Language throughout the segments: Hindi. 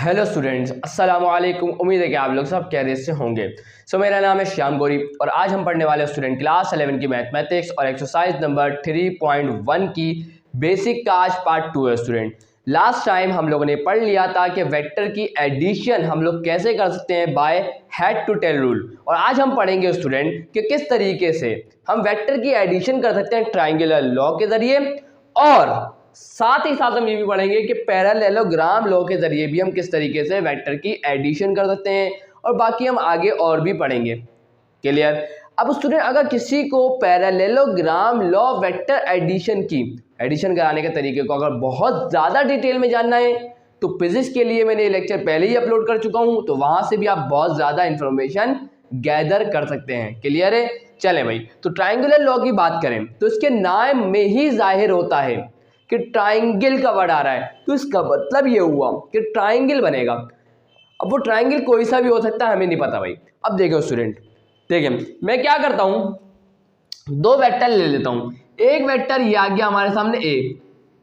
हेलो स्टूडेंट्स, अस्सलाम वालेकुम। उम्मीद है कि आप लोग सब खैरियत से होंगे। मेरा नाम है श्याम गौरी और आज हम पढ़ने वाले स्टूडेंट क्लास 11 की मैथमेटिक्स और एक्सरसाइज नंबर 3.1 की बेसिक का आज पार्ट 2 है। स्टूडेंट लास्ट टाइम हम लोगों ने पढ़ लिया था कि वेक्टर की एडिशन हम लोग कैसे कर सकते हैं by head to tail rule, और आज हम पढ़ेंगे स्टूडेंट कि किस तरीके से हम वेक्टर की एडिशन कर सकते हैं ट्रायंगुलर लॉ के जरिए, और साथ ही साथ हम ये भी पढ़ेंगे कि पैरेललोग्राम लॉ के जरिए भी हम किस तरीके से वेक्टर की एडिशन कर सकते हैं, और बाकी हम आगे और भी पढ़ेंगे। क्लियर। अब स्टूडेंट अगर किसी को पैरेललोग्राम लॉ वेक्टर एडिशन कराने के तरीके को अगर बहुत ज़्यादा डिटेल में जानना है तो फिजिक्स के लिए मैंने लेक्चर पहले ही अपलोड कर चुका हूँ, तो वहाँ से भी आप बहुत ज़्यादा इंफॉर्मेशन गैदर कर सकते हैं। क्लियर है। चलें भाई, तो ट्राइंगुलर लॉ की बात करें तो इसके नाम में ही जाहिर होता है कि ट्राइंगल का वर्ड आ रहा है, तो इसका मतलब ये हुआ कि ट्राइंगल बनेगा। अब वो ट्राइंगल कोई सा भी हो सकता है, हमें नहीं पता भाई। अब देखो स्टूडेंट, देखिए मैं क्या करता हूँ, दो वेक्टर ले लेता हूँ। एक वेक्टर ये आ गया हमारे सामने ए,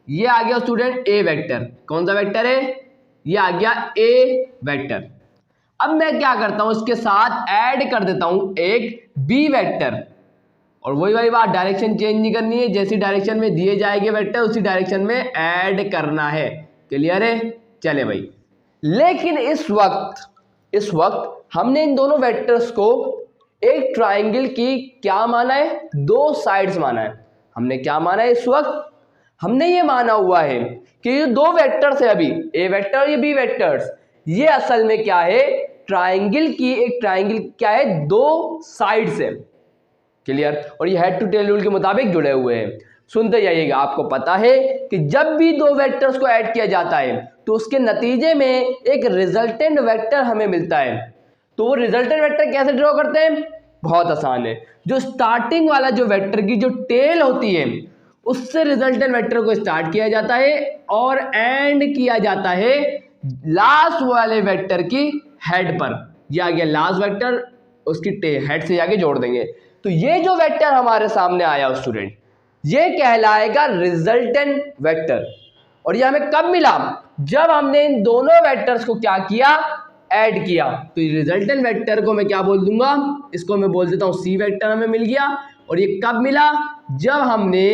ये आ गया स्टूडेंट ए वेक्टर। कौन सा वेक्टर है? ये आ गया ए वेक्टर। अब मैं क्या करता हूँ, इसके साथ ऐड कर देता हूँ एक बी वेक्टर, और वही वाली बात, डायरेक्शन चेंज नहीं करनी है, जैसी डायरेक्शन में दिए जाएंगे वेक्टर उसी डायरेक्शन में ऐड करना है। क्लियर है। चले भाई, लेकिन इस वक्त हमने इन दोनों वेक्टर्स को एक ट्राइंगल की क्या माना है? दो साइड्स माना है। हमने क्या माना है? इस वक्त हमने ये माना हुआ है कि ये दो वेक्टर्स है, अभी ए वेक्टर और ये बी वेक्टर्स, ये असल में क्या है? ट्राइंगल की एक ट्राइंगल क्या है? दो साइड्स है। क्लियर। और ये हेड टू टेल रूल के मुताबिक जुड़े हुए हैं। सुनते जाइएगा। आपको पता है कि जब भी दो वेक्टर्स को ऐड किया जाता है तो उसके नतीजे में एक रिजल्टेंट वेक्टर हमें मिलता है। तो वो रिजल्टेंट वेक्टर कैसे ड्रॉ करते हैं? बहुत आसान है। जो स्टार्टिंग वाला जो वेक्टर की जो टेल होती है उससे रिजल्टेंट वेक्टर को स्टार्ट किया जाता है और एंड किया जाता है लास्ट वाले वेक्टर की हेड पर। यह आ गया लास्ट वेक्टर, उसकी हेड से जाके जोड़ देंगे। तो ये जो वेक्टर हमारे सामने आया स्टूडेंट, ये कहलाएगा रिजल्टेंट वेक्टर। और ये हमें कब मिला? जब हमने इन दोनों वेक्टर्स को क्या किया? ऐड किया। तो रिजल्टेंट वेक्टर को मैं क्या बोल दूंगा? इसको मैं बोल देता हूं सी वेक्टर हमें मिल गया। और ये कब मिला? जब हमने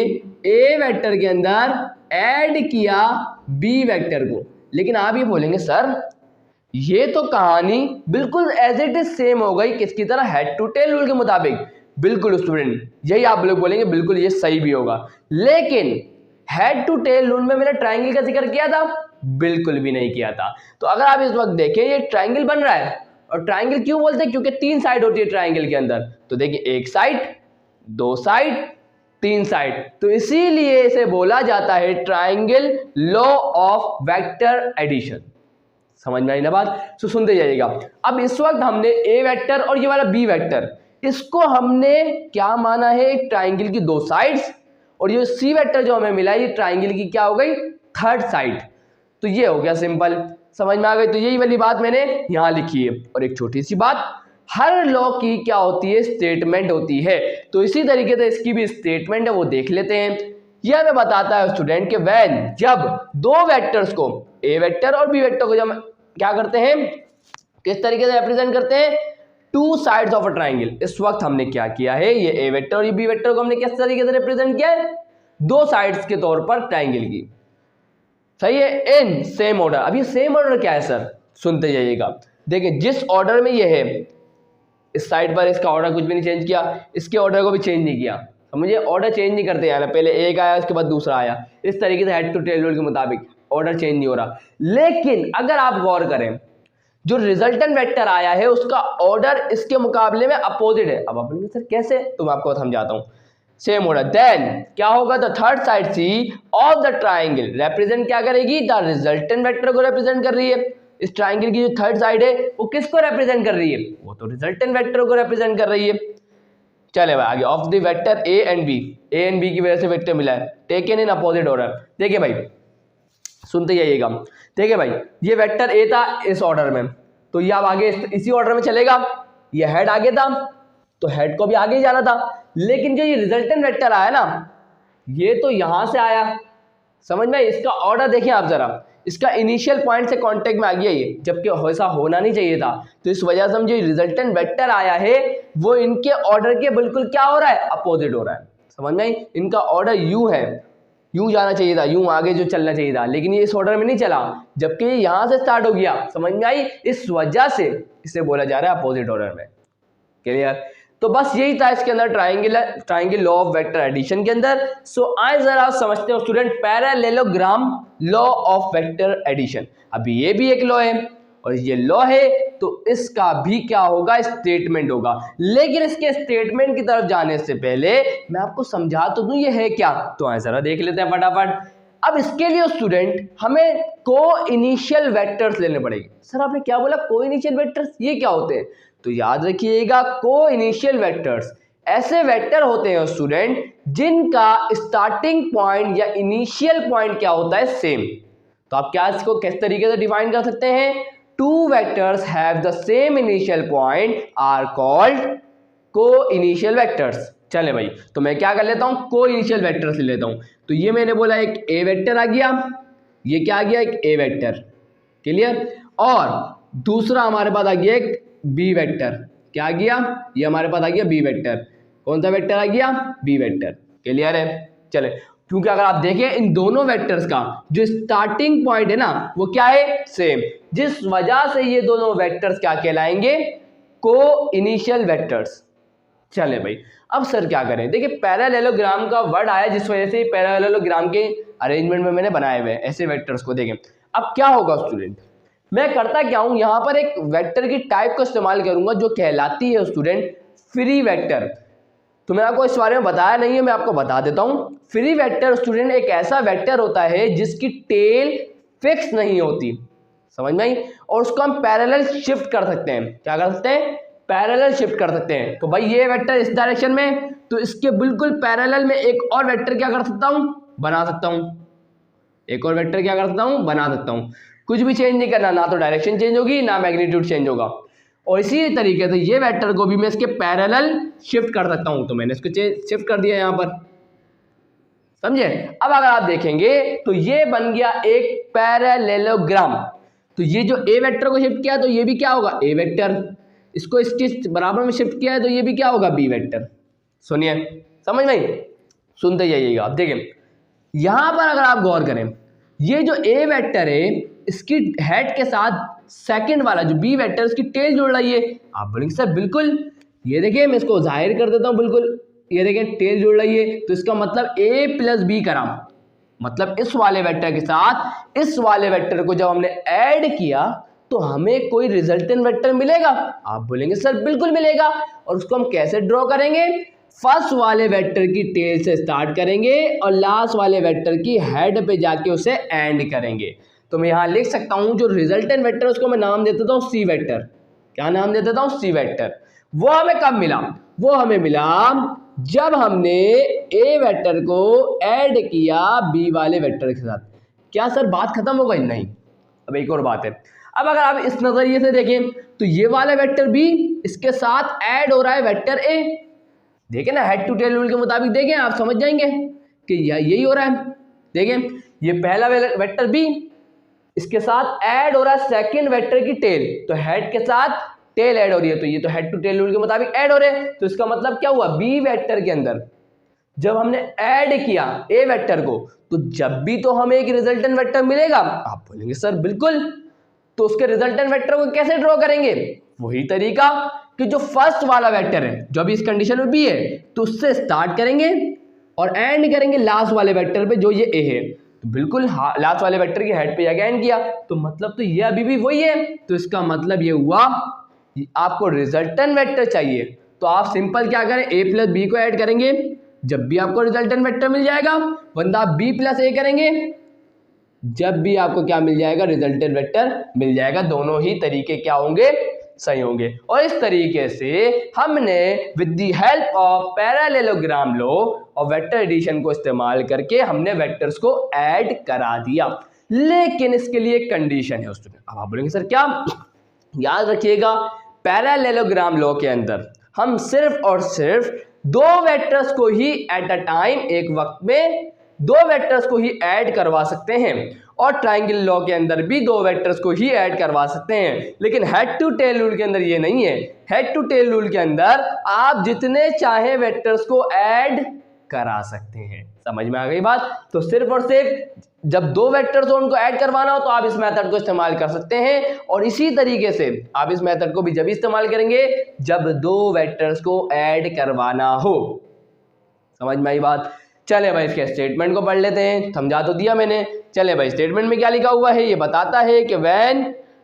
ए वेक्टर के अंदर ऐड किया बी वेक्टर को। लेकिन आप ये बोलेंगे सर ये तो कहानी बिल्कुल एज इट इज सेम हो गई, किसकी तरह? हेड टू टेल रूल के मुताबिक। बिल्कुल स्टूडेंट, यही आप लोग बोलेंगे, बिल्कुल ये सही भी होगा। लेकिन हेड टू टेल रूल में मैंने ट्राइंगल का जिक्र किया था? बिल्कुल भी नहीं किया था। तो अगर आप इस वक्त देखें, ये ट्राइंगल बन रहा है, और ट्राइंगल क्यों बोलते हैं? क्योंकि तीन साइड होती है ट्राइंगल के अंदर। तो देखिए, एक साइड, दो साइड, तीन साइड, तो इसीलिए इसे बोला जाता है triangle law of vector addition. समझ में आई ना बात? तो सुनते जाइएगा। अब इस वक्त हमने ए वेक्टर और ये वाला बी वेक्टर, इसको हमने क्या माना है? एक ट्राइंगल की दो साइड्स, और ये सी वेक्टर जो हमें मिला ये ट्राइंगल की क्या हो गई? Third side. तो ये हो गया सिंपल, समझ में आ गई। तो यही वाली बात मैंने यहां लिखी है। और एक छोटी सी बात, हर लॉ की क्या होती है? स्टेटमेंट होती है। तो इसी तरीके से इसकी भी स्टेटमेंट है, वो देख लेते हैं। यह हमें बताता है स्टूडेंट कि व्हेन, जब दो वेक्टर्स को, ए वेक्टर और बी वेक्टर को जब क्या करते हैं, किस तरीके से रिप्रेजेंट करते हैं? Two sides of a triangle. इस वक्त हमने क्या किया है? ये ए वेक्टर और ये बी वेक्टर को हमने किस तरीके से रिप्रेजेंट किया है? दो साइड्स के तौर पर ट्राइंगल की। सही है, इन सेम ऑर्डर। अब ये सेम ऑर्डर क्या है सर? सुनते जाइएगा। देखिए, जिस ऑर्डर में ये है, इस साइड पर इसका ऑर्डर कुछ भी नहीं चेंज किया, इसके ऑर्डर को भी चेंज नहीं किया। समझिए, ऑर्डर चेंज नहीं करते यार, पहले एक आया उसके बाद दूसरा आया, इस तरीके से हेड टू टेल रूल के मुताबिक ऑर्डर चेंज नहीं हो रहा। लेकिन अगर आप गौर करें, जो रिजल्टेंट वेक्टर आया है उसका ऑर्डर इसके मुकाबले में अपोजिट है। अब अपन सर कैसे? तो मैं आपको समझाता हूं। सेम ऑर्डर, देन क्या होगा? The third side C of the triangle represent क्या करेगी? द रिजल्टेंट वेक्टर को रिप्रेजेंट कर रही है। इस ट्राइंगल की जो थर्ड साइड है वो किसको रिप्रेजेंट कर रही है? वो तो रिजल्टेंट वेक्टर को रिप्रेजेंट कर रही है। चले भाई आगे, of the vector A and B, A and B की वजह से वेक्टर मिला है, टेकन इन अपोजिट ऑर्डर। देखिए भाई, सुनते जाइएगा। देखिए भाई, ये वेक्टर ए था इस ऑर्डर में, तो ये अब आगे इसी ऑर्डर में चलेगा। ये हेड आगे था तो हेड को भी आगे ही जाना था। लेकिन जो ये रिजल्टेंट वेक्टर आया ना, ये तो यहां से आया। समझ में? इसका ऑर्डर देखिए आप जरा, इसका इनिशियल पॉइंट से कांटेक्ट में आ गया ये, जबकि ऐसा होना नहीं चाहिए था। तो इस वजह से हम जो रिजल्टेंट वेक्टर आया है वो इनके ऑर्डर के बिल्कुल क्या हो रहा है, अपोजिट हो रहा है। समझ में आई? इनका ऑर्डर यू है, यूं जाना चाहिए था, यूं आगे जो चलना चाहिए था, लेकिन ये इस ऑर्डर में नहीं चला, जबकि ये यहां से स्टार्ट हो गया। समझ में आई? इस वजह से इसे बोला जा रहा है अपोजिट ऑर्डर में। क्लियर? तो बस यही था इसके अंदर triangle law of vector addition के अंदर। सो आज जरा समझते हो student parallelogram law of vector addition. अभी ये भी एक लॉ है और ये लॉ है तो इसका भी क्या होगा, स्टेटमेंट होगा। लेकिन इसके स्टेटमेंट की तरफ जाने से पहले मैं आपको समझा तो दूं ये है क्या, तो आए जरा देख लेते हैं फटाफट। अब इसके लिए स्टूडेंट हमें को इनिशियल वेक्टर्स लेने पड़ेंगे। सर आपने क्या बोला, को इनिशियल वेक्टर्स, ये क्या होते हैं? तो याद रखिएगा, को इनिशियल वेक्टर्स ऐसे वेक्टर होते हैं स्टूडेंट जिनका स्टार्टिंग पॉइंट या इनिशियल पॉइंट क्या होता है, सेम। तो आप क्या इसको किस तरीके से डिफाइन कर सकते हैं, two vectors have the same initial point are called coinitial vectors. चले भाई, तो मैं क्या कर लेता हूं, को इनिशियल वेक्टर्स ले लेता हूं। तो ये मैंने बोला एक ए वेक्टर आ गया, ये क्या आ गया, एक ए वेक्टर। क्लियर? और दूसरा हमारे पास आ गया एक बी वेक्टर। क्या आ गया, ये हमारे पास आ गया बी वेक्टर। कौन सा वेक्टर आ गया, बी वेक्टर। क्लियर है? चले, क्योंकि अगर आप देखें इन दोनों वेक्टर्स का जो स्टार्टिंग पॉइंट है ना वो क्या है, सेम, जिस वजह से ये दोनों वेक्टर्स क्या कहलाएंगे, को इनिशियल वेक्टर्स। चले भाई, अब सर क्या करें, देखिए पैरेललोग्राम का वर्ड आया जिस वजह से पैरेललोग्राम के अरेंजमेंट में मैंने बनाए हुए ऐसे वेक्टर्स को। देखें अब क्या होगा स्टूडेंट, मैं करता क्या हूं, यहां पर एक वेक्टर की टाइप का इस्तेमाल करूंगा जो कहलाती है स्टूडेंट फ्री वेक्टर। तो मैं आपको इस बारे में बताया नहीं है, मैं आपको बता देता हूं। फ्री वेक्टर स्टूडेंट एक ऐसा वेक्टर होता है जिसकी टेल फिक्स नहीं होती। समझ में आई? और उसको हम पैरेलल शिफ्ट कर सकते हैं। क्या कर सकते हैं, पैरेलल शिफ्ट कर सकते हैं। तो भाई ये वेक्टर इस डायरेक्शन में, तो इसके बिल्कुल पैरेलल में एक और वेक्टर क्या कर सकता हूं, बना सकता हूं। एक और वेक्टर क्या कर सकता हूं, बना सकता हूं। कुछ भी चेंज नहीं करना, ना तो डायरेक्शन चेंज होगी ना मैग्नीट्यूड चेंज होगा। और इसी तरीके से ये वेक्टर को भी मैं इसके पैरेलल शिफ्ट कर सकता हूं। तो मैंने इसको शिफ्ट कर दिया यहां पर, समझे? अब अगर आप देखेंगे तो ये बन गया एक पैरेललोग्राम। तो ये जो ए वेक्टर को शिफ्ट किया तो ये भी क्या होगा, ए वेक्टर। इसको इसके बराबर में शिफ्ट किया है तो ये भी क्या होगा, बी वेक्टर। सुनिए, समझ में आई? सुनते जाइएगा। अब देखें यहां पर अगर आप गौर करें, ये जो ए वेक्टर है इसकी हेड के साथ सेकंड वाला जो बी वेक्टर उसकी टेल जोड़ रही है। आप बोलेंगे सर बिल्कुल, ये देखिए मैं इसको जाहिर कर देता हूं, बिल्कुल ये देखें टेल जोड़ रही है। तो इसका मतलब ए प्लस बी करा, मतलब इस वाले वेक्टर के साथ इस वाले वेक्टर को जब हमने ऐड किया तो हमें कोई रिजल्टेंट वेक्टर मिलेगा। आप बोलेंगे सर बिल्कुल मिलेगा। और उसको हम कैसे ड्रॉ करेंगे, फर्स्ट वाले वेक्टर की टेल से स्टार्ट करेंगे और लास्ट वाले वेक्टर की हेड पे जाके उसे एंड करेंगे। तो मैं यहाँ लिख सकता हूँ जो रिजल्टेंट वेक्टर उसको मैं नाम दे देता हूँ सी वेक्टर। क्या नाम दे देता हूँ, सी वेक्टर। वो हमें कब मिला, वो हमें मिला जब हमने ए वेक्टर को ऐड किया बी वाले वेक्टर के साथ। क्या सर बात खत्म हो गई? नहीं, अब एक और बात है। अब अगर आप इस नजरिए से देखें तो ये वाला वेक्टर बी इसके साथ ऐड हो रहा है वेक्टर ए। देखें ना, हेड टू टेल रूल के मुताबिक देखें, आप समझ जाएंगे कि यही हो रहा है। देखें ये पहला वेक्टर बी इसके साथ ऐड हो रहा है सेकंड वेक्टर की टेल, तो हेड के साथ टेल ऐड हो रही है, तो ये तो हेड टू टेल रूल के मुताबिक ऐड हो रहे हैं। तो इसका मतलब क्या हुआ, बी वेक्टर के अंदर जब हमने ऐड किया ए वेक्टर को तो जब भी तो हमें एक रिजल्टेंट वेक्टर मिलेगा। आप बोलेंगे सर बिल्कुल, तो उसके रिजल्टेंट वेक्टर को कैसे ड्रॉ करेंगे, वही तरीका कि जो फर्स्ट वाला वेक्टर है जो अभी इस कंडीशन में बी है तो उससे स्टार्ट करेंगे और एंड करेंगे लास्ट वाले वेक्टर पे जो ये ए है। तो बिल्कुल लास्ट वाले वेक्टर की हेड पे जाके एंड किया, तो मतलब तो ये अभी भी वही है। तो इसका मतलब ये हुआ आपको रिजल्टेंट वेक्टर चाहिए तो आप सिंपल क्या करें, ए प्लस बी को ऐड करेंगे, जब भी आपको रिजल्टेंट वेक्टर मिल जाएगा, वरना आप बी प्लस ए करेंगे, जब भी आपको क्या मिल जाएगा, रिजल्टेंट वेक्टर मिल जाएगा। दोनों ही तरीके क्या होंगे, सही होंगे। और इस तरीके से हमने with the help of parallelogram law और वेक्टर एडिशन को इस्तेमाल करके हमने वेक्टर्स को ऐड करा दिया। लेकिन इसके लिए एक कंडीशन है स्टूडेंट। अब आप बोलेंगे सर क्या, याद रखिएगा पैरेललोग्राम लॉ के अंदर हम सिर्फ और सिर्फ दो वेक्टर्स को ही एट अ टाइम, एक वक्त में दो वेक्टर्स को ही ऐड करवा सकते हैं। और ट्रायंगल लॉ के अंदर भी दो वेक्टर्स को ही ऐड करवा सकते हैं, लेकिन हेड टू टेल रूल के अंदर ये नहीं है। हेड टू टेल रूल के अंदर आप जितने चाहे वेक्टर्स को ऐड करा सकते हैं। समझ में आ गई बात? तो सिर्फ और सिर्फ जब दो वेक्टर्स हो उनको ऐड करवाना हो तो आप इस मेथड को इस्तेमाल कर सकते हैं, और इसी तरीके से आप इस मेथड को भी जब इस्तेमाल करेंगे जब दो वेक्टर्स को ऐड करवाना हो। समझ में आई बात? चले भाई इसके स्टेटमेंट को पढ़ लेते हैं, समझा तो दिया मैंने। चले भाई स्टेटमेंट में क्या लिखा हुआ है ये बताता है कि when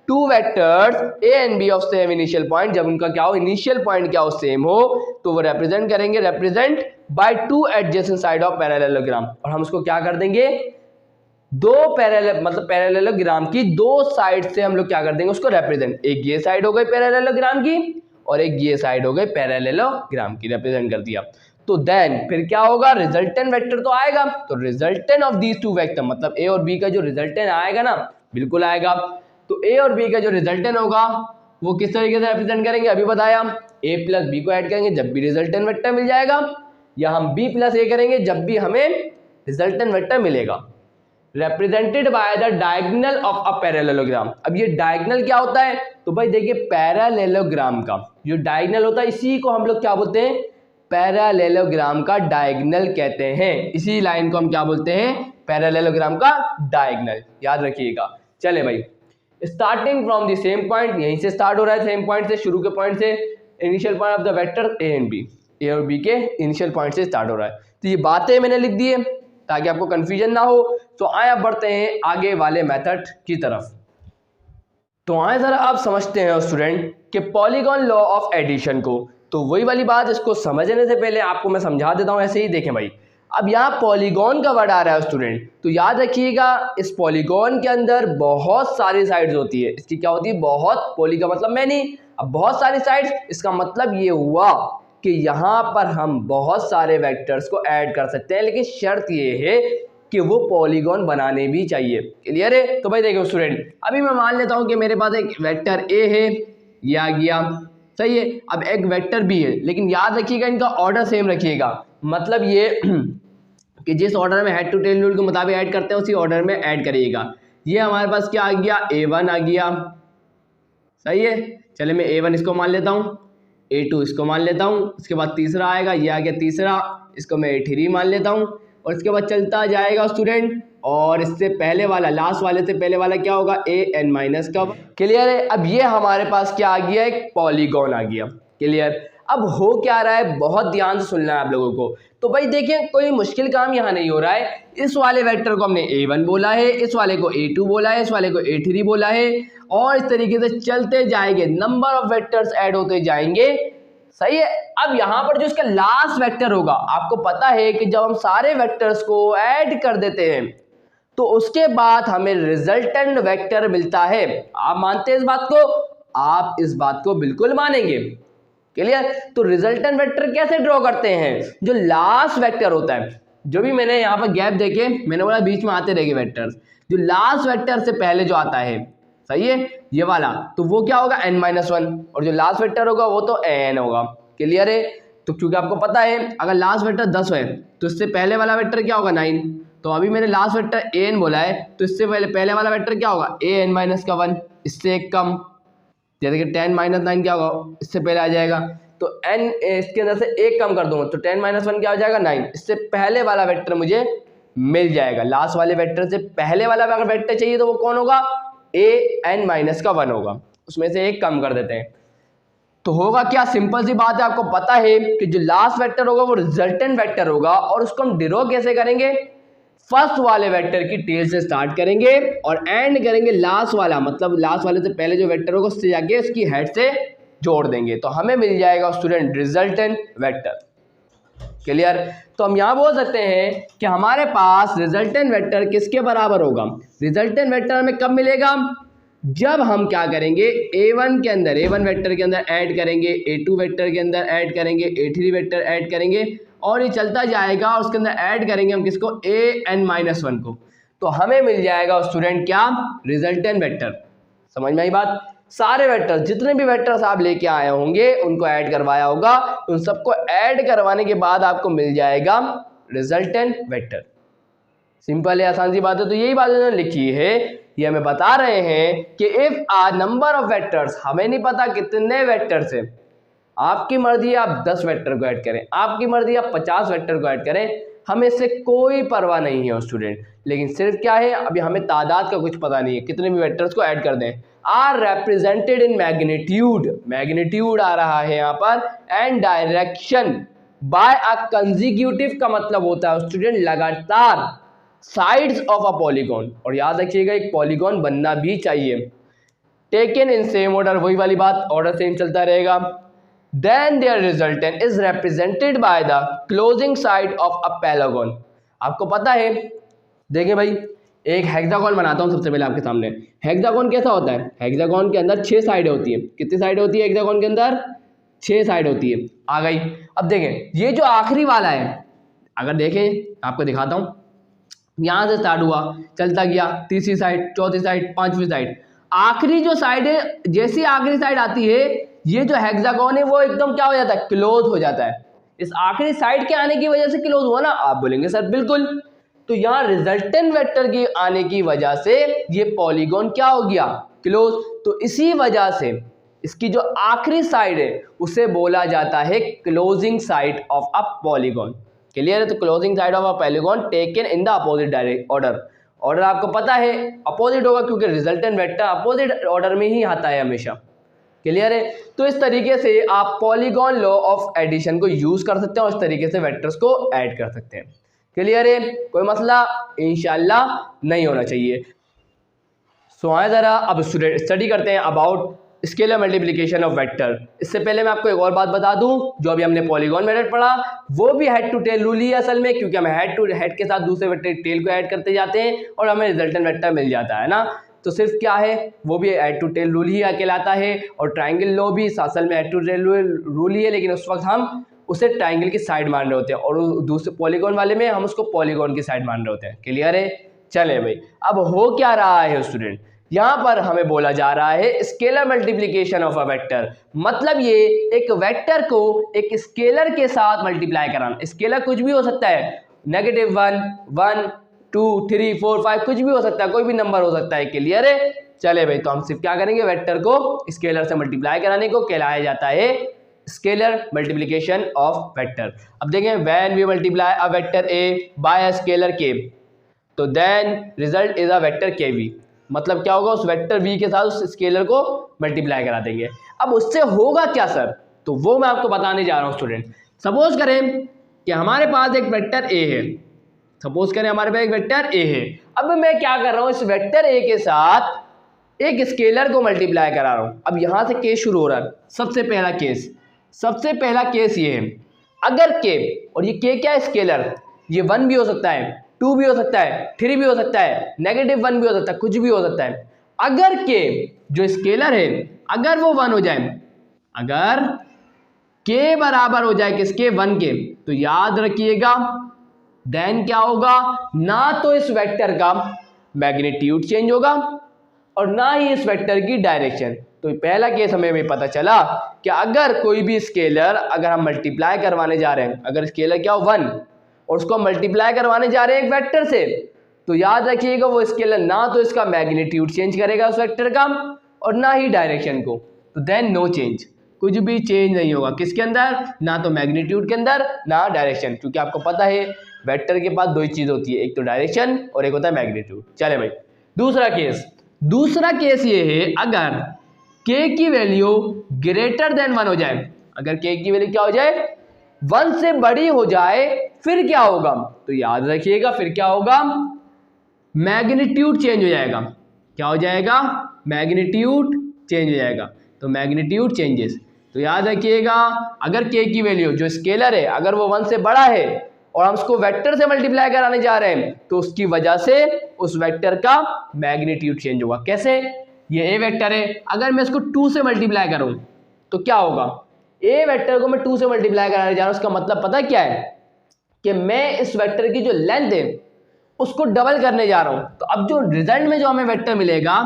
two vectors A and B of same initial point, जब उनका क्या हो इनिशियल पॉइंट क्या हो सेम हो, तो वो रिप्रेजेंट करेंगे represent by two adjacent side of parallelogram. और हम उसको क्या कर देंगे, दो पैरेलल मतलब पैरेललोग्राम की दो साइड से हम लोग क्या कर देंगे उसको रिप्रेजेंट। एक ये साइड हो गई पैरेललोग्राम की और एक ये साइड हो गई पैरेललोग्राम की, रिप्रेजेंट कर दिया। तो देन फिर क्या होगा, रिजल्टेंट वेक्टर तो आएगा। तो resultant of these two vector मतलब ए और बी का जो रिजल्टेंट आएगा ना, बिल्कुल आएगा। तो ए और बी का जो रिजल्टेंट होगा वो किस तरीके से रिप्रेजेंट करेंगे, अभी बताया। ए प्लस बी को ऐड करेंगे जब भी रिजल्टेंट वेक्टर मिल जाएगा, या हम बी प्लस ए करेंगे जब भी हमें रिजल्टेंट वेक्टर मिलेगा। Represented by the diagonal of a parallelogram. अब ये डायगोनल क्या होता है, तो भाई देखिए पैरेललोग्राम का जो डायगोनल होता है इसी को हम लोग क्या बोलते हैं, पैरेललोग्राम का डायगोनल कहते हैं। इसी लाइन को हम क्या बोलते हैं, पैरेललोग्राम का डायगोनल, याद रखिएगा। चले भाई starting from the same point, यहीं से स्टार्ट हो रहा है, सेम पॉइंट से, शुरू के पॉइंट से, initial point of the vector A and B, A और बी के इनिशियल पॉइंट से स्टार्ट हो रहा है। तो ये बातें मैंने लिख दी है ताकि आपको कंफ्यूजन ना हो। तो आए अब बढ़ते हैं आगे वाले मेथड की तरफ। तो आए जरा आप समझते हैं स्टूडेंट कि पॉलीगॉन लॉ ऑफ एडिशन को। तो वही वाली बात, इसको समझने से पहले आपको मैं समझा देता हूं। ऐसे ही देखें भाई, अब यहाँ पॉलीगॉन का वर्ड आ रहा है स्टूडेंट, तो याद रखिएगा इस पॉलीगॉन के अंदर बहुत सारी साइड्स होती है। इसकी क्या होती है, बहुत, पॉली का मतलब मैनी, अब बहुत सारी साइड्स, इसका मतलब ये हुआ कि यहाँ पर हम बहुत सारे वेक्टर्स को ऐड कर सकते हैं, लेकिन शर्त ये है कि वो पॉलीगॉन बनाने भी चाहिए। क्लियर है? तो भाई देखो स्टूडेंट, अभी मैं मान लेता हूँ कि मेरे पास एक वेक्टर ए है, ये आ गया, सही है। अब एक वेक्टर बी है, लेकिन याद रखिएगा इनका ऑर्डर सेम रखिएगा। मतलब ये कि जिस ऑर्डर में हेड टू टेल रूल के मुताबिक ऐड करते हैं उसी ऑर्डर में ऐड करिएगा। ये हमारे पास क्या आ गया, A1 आ गया, सही है। चले मैं A1 इसको मान लेता हूँ, A2 इसको मान लेता हूँ, इसके बाद तीसरा आएगा, ये आ गया तीसरा, इसको मैं A3 मान लेता हूँ, और इसके बाद चलता जाएगा स्टूडेंट। और इससे पहले वाला, लास्ट वाले से पहले वाला क्या होगा, an का। क्लियर है? अब ये हमारे पास क्या आ गया, एक पॉलीगॉन आ गया। क्लियर? अब हो क्या रहा है, बहुत ध्यान से सुनना है आप लोगों को। तो भाई देखिए कोई मुश्किल काम यहाँ नहीं हो रहा है। इस वाले वेक्टर को हमने A1 बोला है, इस वाले को A2 बोला है, इस वाले को A3 बोला है, और इस तरीके से चलते जाएंगे, नंबर ऑफ वेक्टर्स ऐड होते जाएंगे, सही है। अब यहाँ पर जो इसका लास्ट वेक्टर होगा, आपको पता है कि जब हम सारे वेक्टर्स को ऐड कर देते हैं तो उसके बाद हमें रिजल्टेंट वेक्टर मिलता है। आप मानते हैं इस बात को? आप इस बात को बिल्कुल मानेंगे। क्लियर? तो रिजल्टेंट वेक्टर कैसे ड्रॉ करते हैं, जो लास्ट वेक्टर होता है, जो भी मैंने यहाँ पर गैप देके मैंने बोला बीच में आते रहेंगे वेक्टर्स, जो लास्ट वेक्टर से पहले जो आता है, सही है, ये वाला, तो वो क्या होगा n-1, और जो लास्ट वेक्टर होगा वो तो an होगा। क्लियर है? तो क्योंकि आपको पता है अगर लास्ट वेक्टर 10 है तो इससे पहले वाला वेक्टर क्या होगा, 9। तो अभी मैंने लास्ट वेक्टर an बोला है, तो इससे पहले वाला वेक्टर क्या होगा, an-1, इससे एक कम, जैसे कि 10-9 क्या होगा, इससे पहले आ जाएगा। तो n इसके अंदर से एक कम कर दूंगा तो 10-1 क्या हो जाएगा, 9। इससे पहले वाला वेक्टर मुझे मिल जाएगा। लास्ट वाले वेक्टर से पहले वाला अगर वेक्टर चाहिए तो वो कौन होगा, an-1 होगा, उसमें से एक कम कर देते हैं। तो होगा क्या, सिंपल सी बात है, आपको पता है कि जो लास्ट वेक्टर होगा वो रिजल्टेंट वेक्टर होगा, और उसको हम डिरो कैसे करेंगे, फर्स्ट वाले वेक्टर की टेल से स्टार्ट करेंगे और एंड करेंगे लास्ट वाला, मतलब लास्ट वाले से पहले जो वेक्टर होगा उससे जाके उसकी हेड से जोड़ देंगे, तो हमें मिल जाएगा स्टूडेंट रिजल्टेंट वेक्टर। क्लियर? तो हम यहाँ बोल सकते हैं कि हमारे पास रिजल्टेंट वेक्टर किसके बराबर होगा, रिजल्टेंट वेक्टर हमें कब मिलेगा, जब हम क्या करेंगे, A1 के अंदर, A1 वेक्टर के अंदर ऐड करेंगे, A2 वेक्टर के अंदर ऐड करेंगे, A3 वेक्टर ऐड करेंगे, और ये चलता जाएगा, और उसके अंदर ऐड करेंगे हम किसको, an-1 को, तो हमें मिल जाएगा स्टूडेंट क्या, रिजल्टेंट वेक्टर। समझ में आई बात? सारे वेक्टर, जितने भी वेक्टर्स आप लेके आए होंगे उनको ऐड करवाया होगा, उन सबको ऐड करवाने के बाद आपको मिल जाएगा रिजल्टेंट वेक्टर। सिंपल है, आसान सी बात है। तो यही बात उन्होंने लिखी है, ये हमें बता रहे हैं कि if a number of vectors, हमें नहीं पता कितने वेक्टर्स है, आपकी मर्जी आप 10 वेक्टर को ऐड करें, आपकी मर्जी आप 50 वेक्टर को ऐड करें, हमें इससे कोई परवाह नहीं है स्टूडेंट। लेकिन सिर्फ क्या है, अभी हमें तादाद का कुछ पता नहीं है, कितने भी वेक्टर्स को ऐड कर दें। आर रेप्रेजेंटेड इन मैग्नीट्यूड, मैग्नीट्यूड आ रहा है यहाँ पर, and direction by a consecutive का मतलब होता है स्टूडेंट लगातार, साइड्स ऑफ अ पॉलीगॉन, और याद रखिएगा एक पॉलीगॉन बनना भी चाहिए, टेकन इन सेम ऑर्डर, वही वाली बात, ऑर्डर सेम चलता रहेगा। Then their resultant is represented by the closing side of a pentagon। आपको पता है, देखिए भाई, एक हेक्सागोन बनाता हूं सबसे पहले आपके सामने। हेक्सागोन कैसा होता है, हेक्सागोन के अंदर 6 साइडें होती है। कितनी साइडें होती है हेक्सागोन के अंदर? 6 साइड होती है। आ गई। अब देखें ये जो आखिरी वाला है, अगर देखें आपको दिखाता हूं, यहां से स्टार्ट हुआ, चलता गया, तीसरी साइड, चौथी साइड, पांचवी साइड, आखिरी जो साइड है, जैसी आखिरी साइड आती है, ये जो हेक्सागोन है वो एकदम क्या हो जाता है, क्लोज हो जाता है। इस आखिरी साइड के आने की वजह से क्लोज हुआ ना, आप बोलेंगे सर बिल्कुल। तो यहाँ रिजल्टेंट वेक्टर के आने की वजह से ये पॉलीगॉन क्या हो गया, क्लोज। तो इसी वजह से इसकी जो आखिरी साइड है उसे बोला जाता है closing side of a polygon. Clear है? तो closing side of a polygon taken in the opposite direct order. Order आपको पता है अपोजिट होगा, क्योंकि रिजल्टेंट वेक्टर अपोजिट ऑर्डर में ही आता है हमेशा। क्लियर है? तो इस तरीके से आप पॉलीगॉन लॉ ऑफ एडिशन को यूज कर सकते हैं और इस तरीके से वेक्टर्स को ऐड कर सकते हैं। क्लियर है? कोई मसला इंशाल्लाह नहीं होना चाहिए। सो आए जरा अब स्टूडेंट स्टडी करते हैं about scalar multiplication of vector. इससे पहले मैं आपको एक और बात बता दूं, जो अभी हमने पॉलीगॉन मेथड पढ़ा वो भी हेड टू टेल रूल ही है असल में, क्योंकि हम हेड टू हेड के साथ दूसरे वेक्टर टेल को ऐड करते जाते हैं और हमें रिजल्टेंट वेक्टर मिल जाता है ना। तो सिर्फ क्या है, वो भी हेड टू टेल रूल ही कहलाता है, और ट्राइंगल लॉ भी असल में हेड टू टेल रूल ही है, लेकिन उस वक्त हम उसे ट्राइंगल की साइड मान रहे होते हैं, और दूसरे पॉलीगॉन वाले में हम उसको पॉलीगॉन की साइड मान रहे होते हैं। क्लियर है? चले भाई, अब हो क्या रहा है स्टूडेंट, यहाँ पर हमें बोला जा रहा है scalar multiplication of a vector. मतलब ये एक वेक्टर को एक स्केलर के साथ मल्टीप्लाई कराना। स्केलर कुछ भी हो सकता है, -1, 1, 2, 3, 4, 5, कुछ भी हो सकता है, कोई भी नंबर हो सकता है। क्लियर है? चले भाई, तो हम सिर्फ क्या करेंगे, वेक्टर को स्केलर से मल्टीप्लाई कराने को कहलाया जाता है स्केलर मल्टीप्लिकेशन ऑफ वेक्टर। अब देखें, when we multiply a vector A by a scalar K, तो then result is a vector K V. मतलब क्या होगा, उस वेक्टर v के साथ उस स्केलर को मल्टीप्लाई करा देंगे। अब उससे होगा क्या सर, तो वो मैं आपको बताने जा रहा हूं स्टूडेंट। सपोज करें कि हमारे पास एक वेक्टर a है, सपोज करें हमारे पास एक वेक्टर a है। अब मैं क्या कर रहा हूं, इस वेक्टर a के साथ एक स्केलर को मल्टीप्लाई करा रहा हूं। अब यहां से केस शुरू हो रहा है। सबसे पहला केस ये है, अगर k, और ये k क्या है, स्केलर, ये 1 भी हो सकता है, 2 भी हो सकता है, 3 भी हो सकता है, -1 भी हो सकता है, कुछ भी हो सकता है। अगर k जो स्केलर है अगर वो 1 हो जाए, अगर k बराबर हो जाए किसके, 1 के, तो याद रखिएगा देन क्या होगा, ना तो इस वेक्टर का मैग्नीट्यूड चेंज होगा और ना ही इस वेक्टर की डायरेक्शन। तो पहला केस हमें भी पता चला कि अगर कोई भी स्केलर अगर हम मल्टीप्लाई करवाने जा रहे हैं, अगर स्केलर क्या हो 1 और उसको मल्टीप्लाई करवाने जा रहे हैं एक वेक्टर से, तो याद रखिएगा वो स्केलर ना तो इसका मैग्नीट्यूड चेंज करेगा उस वेक्टर का और ना ही डायरेक्शन को। तो देन नो चेंज, कुछ भी चेंज नहीं होगा किसके अंदर, ना तो मैग्नीट्यूड के अंदर ना डायरेक्शन, क्योंकि आपको पता है वेक्टर के पास 2 ही चीज होती है, एक तो डायरेक्शन और एक होता है मैग्नीट्यूड। चले भाई, दूसरा केस ये है, अगर k की वैल्यू ग्रेटर देन 1 हो जाए, अगर k की वैल्यू क्या हो जाए, 1 से बड़ी हो जाए, फिर क्या होगा, तो याद रखिएगा फिर क्या होगा, मैग्नीट्यूड चेंज हो जाएगा। क्या हो जाएगा, मैग्नीट्यूड चेंज हो जाएगा। तो मैग्नीट्यूड चेंजेस, तो याद रखिएगा अगर k की वैल्यू जो स्केलर है अगर वो 1 से बड़ा है और हम उसको वेक्टर से मल्टीप्लाई कराने जा रहे हैं, तो उसकी वजह से उस वेक्टर का मैग्नीट्यूड चेंज होगा। कैसे, ये a वेक्टर है, अगर मैं इसको 2 से मल्टीप्लाई करूं तो क्या होगा, a वेक्टर को मैं 2 से मल्टीप्लाई कराने जा रहा हूं, उसका मतलब पता क्या है कि मैं इस वेक्टर की जो लेंथ है उसको डबल करने जा रहा हूं। तो अब जो रिजल्ट में जो हमें वेक्टर मिलेगा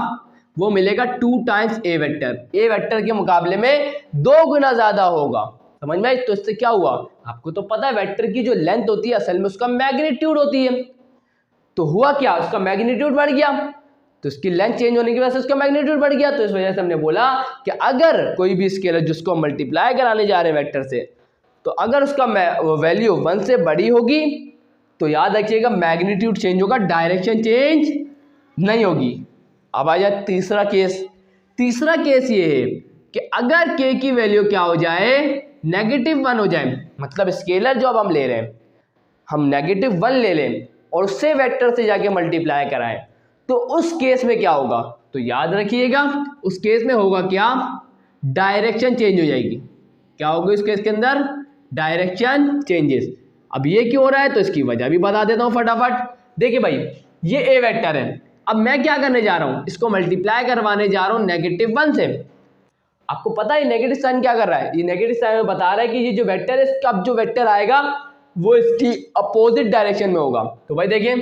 वो मिलेगा 2 टाइम्स a वेक्टर के मुकाबले में 2 गुना ज्यादा होगा। समझ में आई? तो इससे क्या हुआ, आपको तो पता है वेक्टर की जो लेंथ होती है असल में उसका मैग्नीट्यूड होती है। तो हुआ क्या, उसका मैग्नीट्यूड बढ़ गया, तो इसकी लेंथ चेंज होने की वजह से उसका मैग्नीट्यूड बढ़ गया। तो इस वजह से हमने बोला कि अगर कोई भी स्केलर जिसको हम मल्टीप्लाई कराने जा रहे हैं वेक्टर से, तो अगर उसका वैल्यू 1 से बड़ी होगी तो याद रखिएगा मैग्नीट्यूड चेंज होगा, डायरेक्शन चेंज नहीं होगी। अब आ जाए तीसरा केस। तीसरा केस ये है कि अगर k की वैल्यू क्या हो जाए, -1 हो जाए, मतलब स्केलर जो अब हम ले रहे हैं हम -1 ले लें और उससे वेक्टर से जाके मल्टीप्लाई कराएं, तो उस केस में क्या होगा, तो याद रखिएगा उस केस में होगा क्या, डायरेक्शन चेंज हो जाएगी। क्या होगा इस केस के अंदर, डायरेक्शन चेंजेस। अब ये क्यों हो रहा है, तो इसकी वजह भी बता देता हूं फटाफट। देखिए भाई ये ए वेक्टर है, अब मैं क्या करने जा रहा हूं, इसको मल्टीप्लाई करवाने जा रहा हूं -1 से। आपको पता है नेगेटिव साइन क्या कर रहा है, ये नेगेटिव साइन में बता रहा है कि ये जो वेक्टर है इसका अब जो वेक्टर आएगा वो इसकी अपोजिट डायरेक्शन में होगा। तो भाई देखिए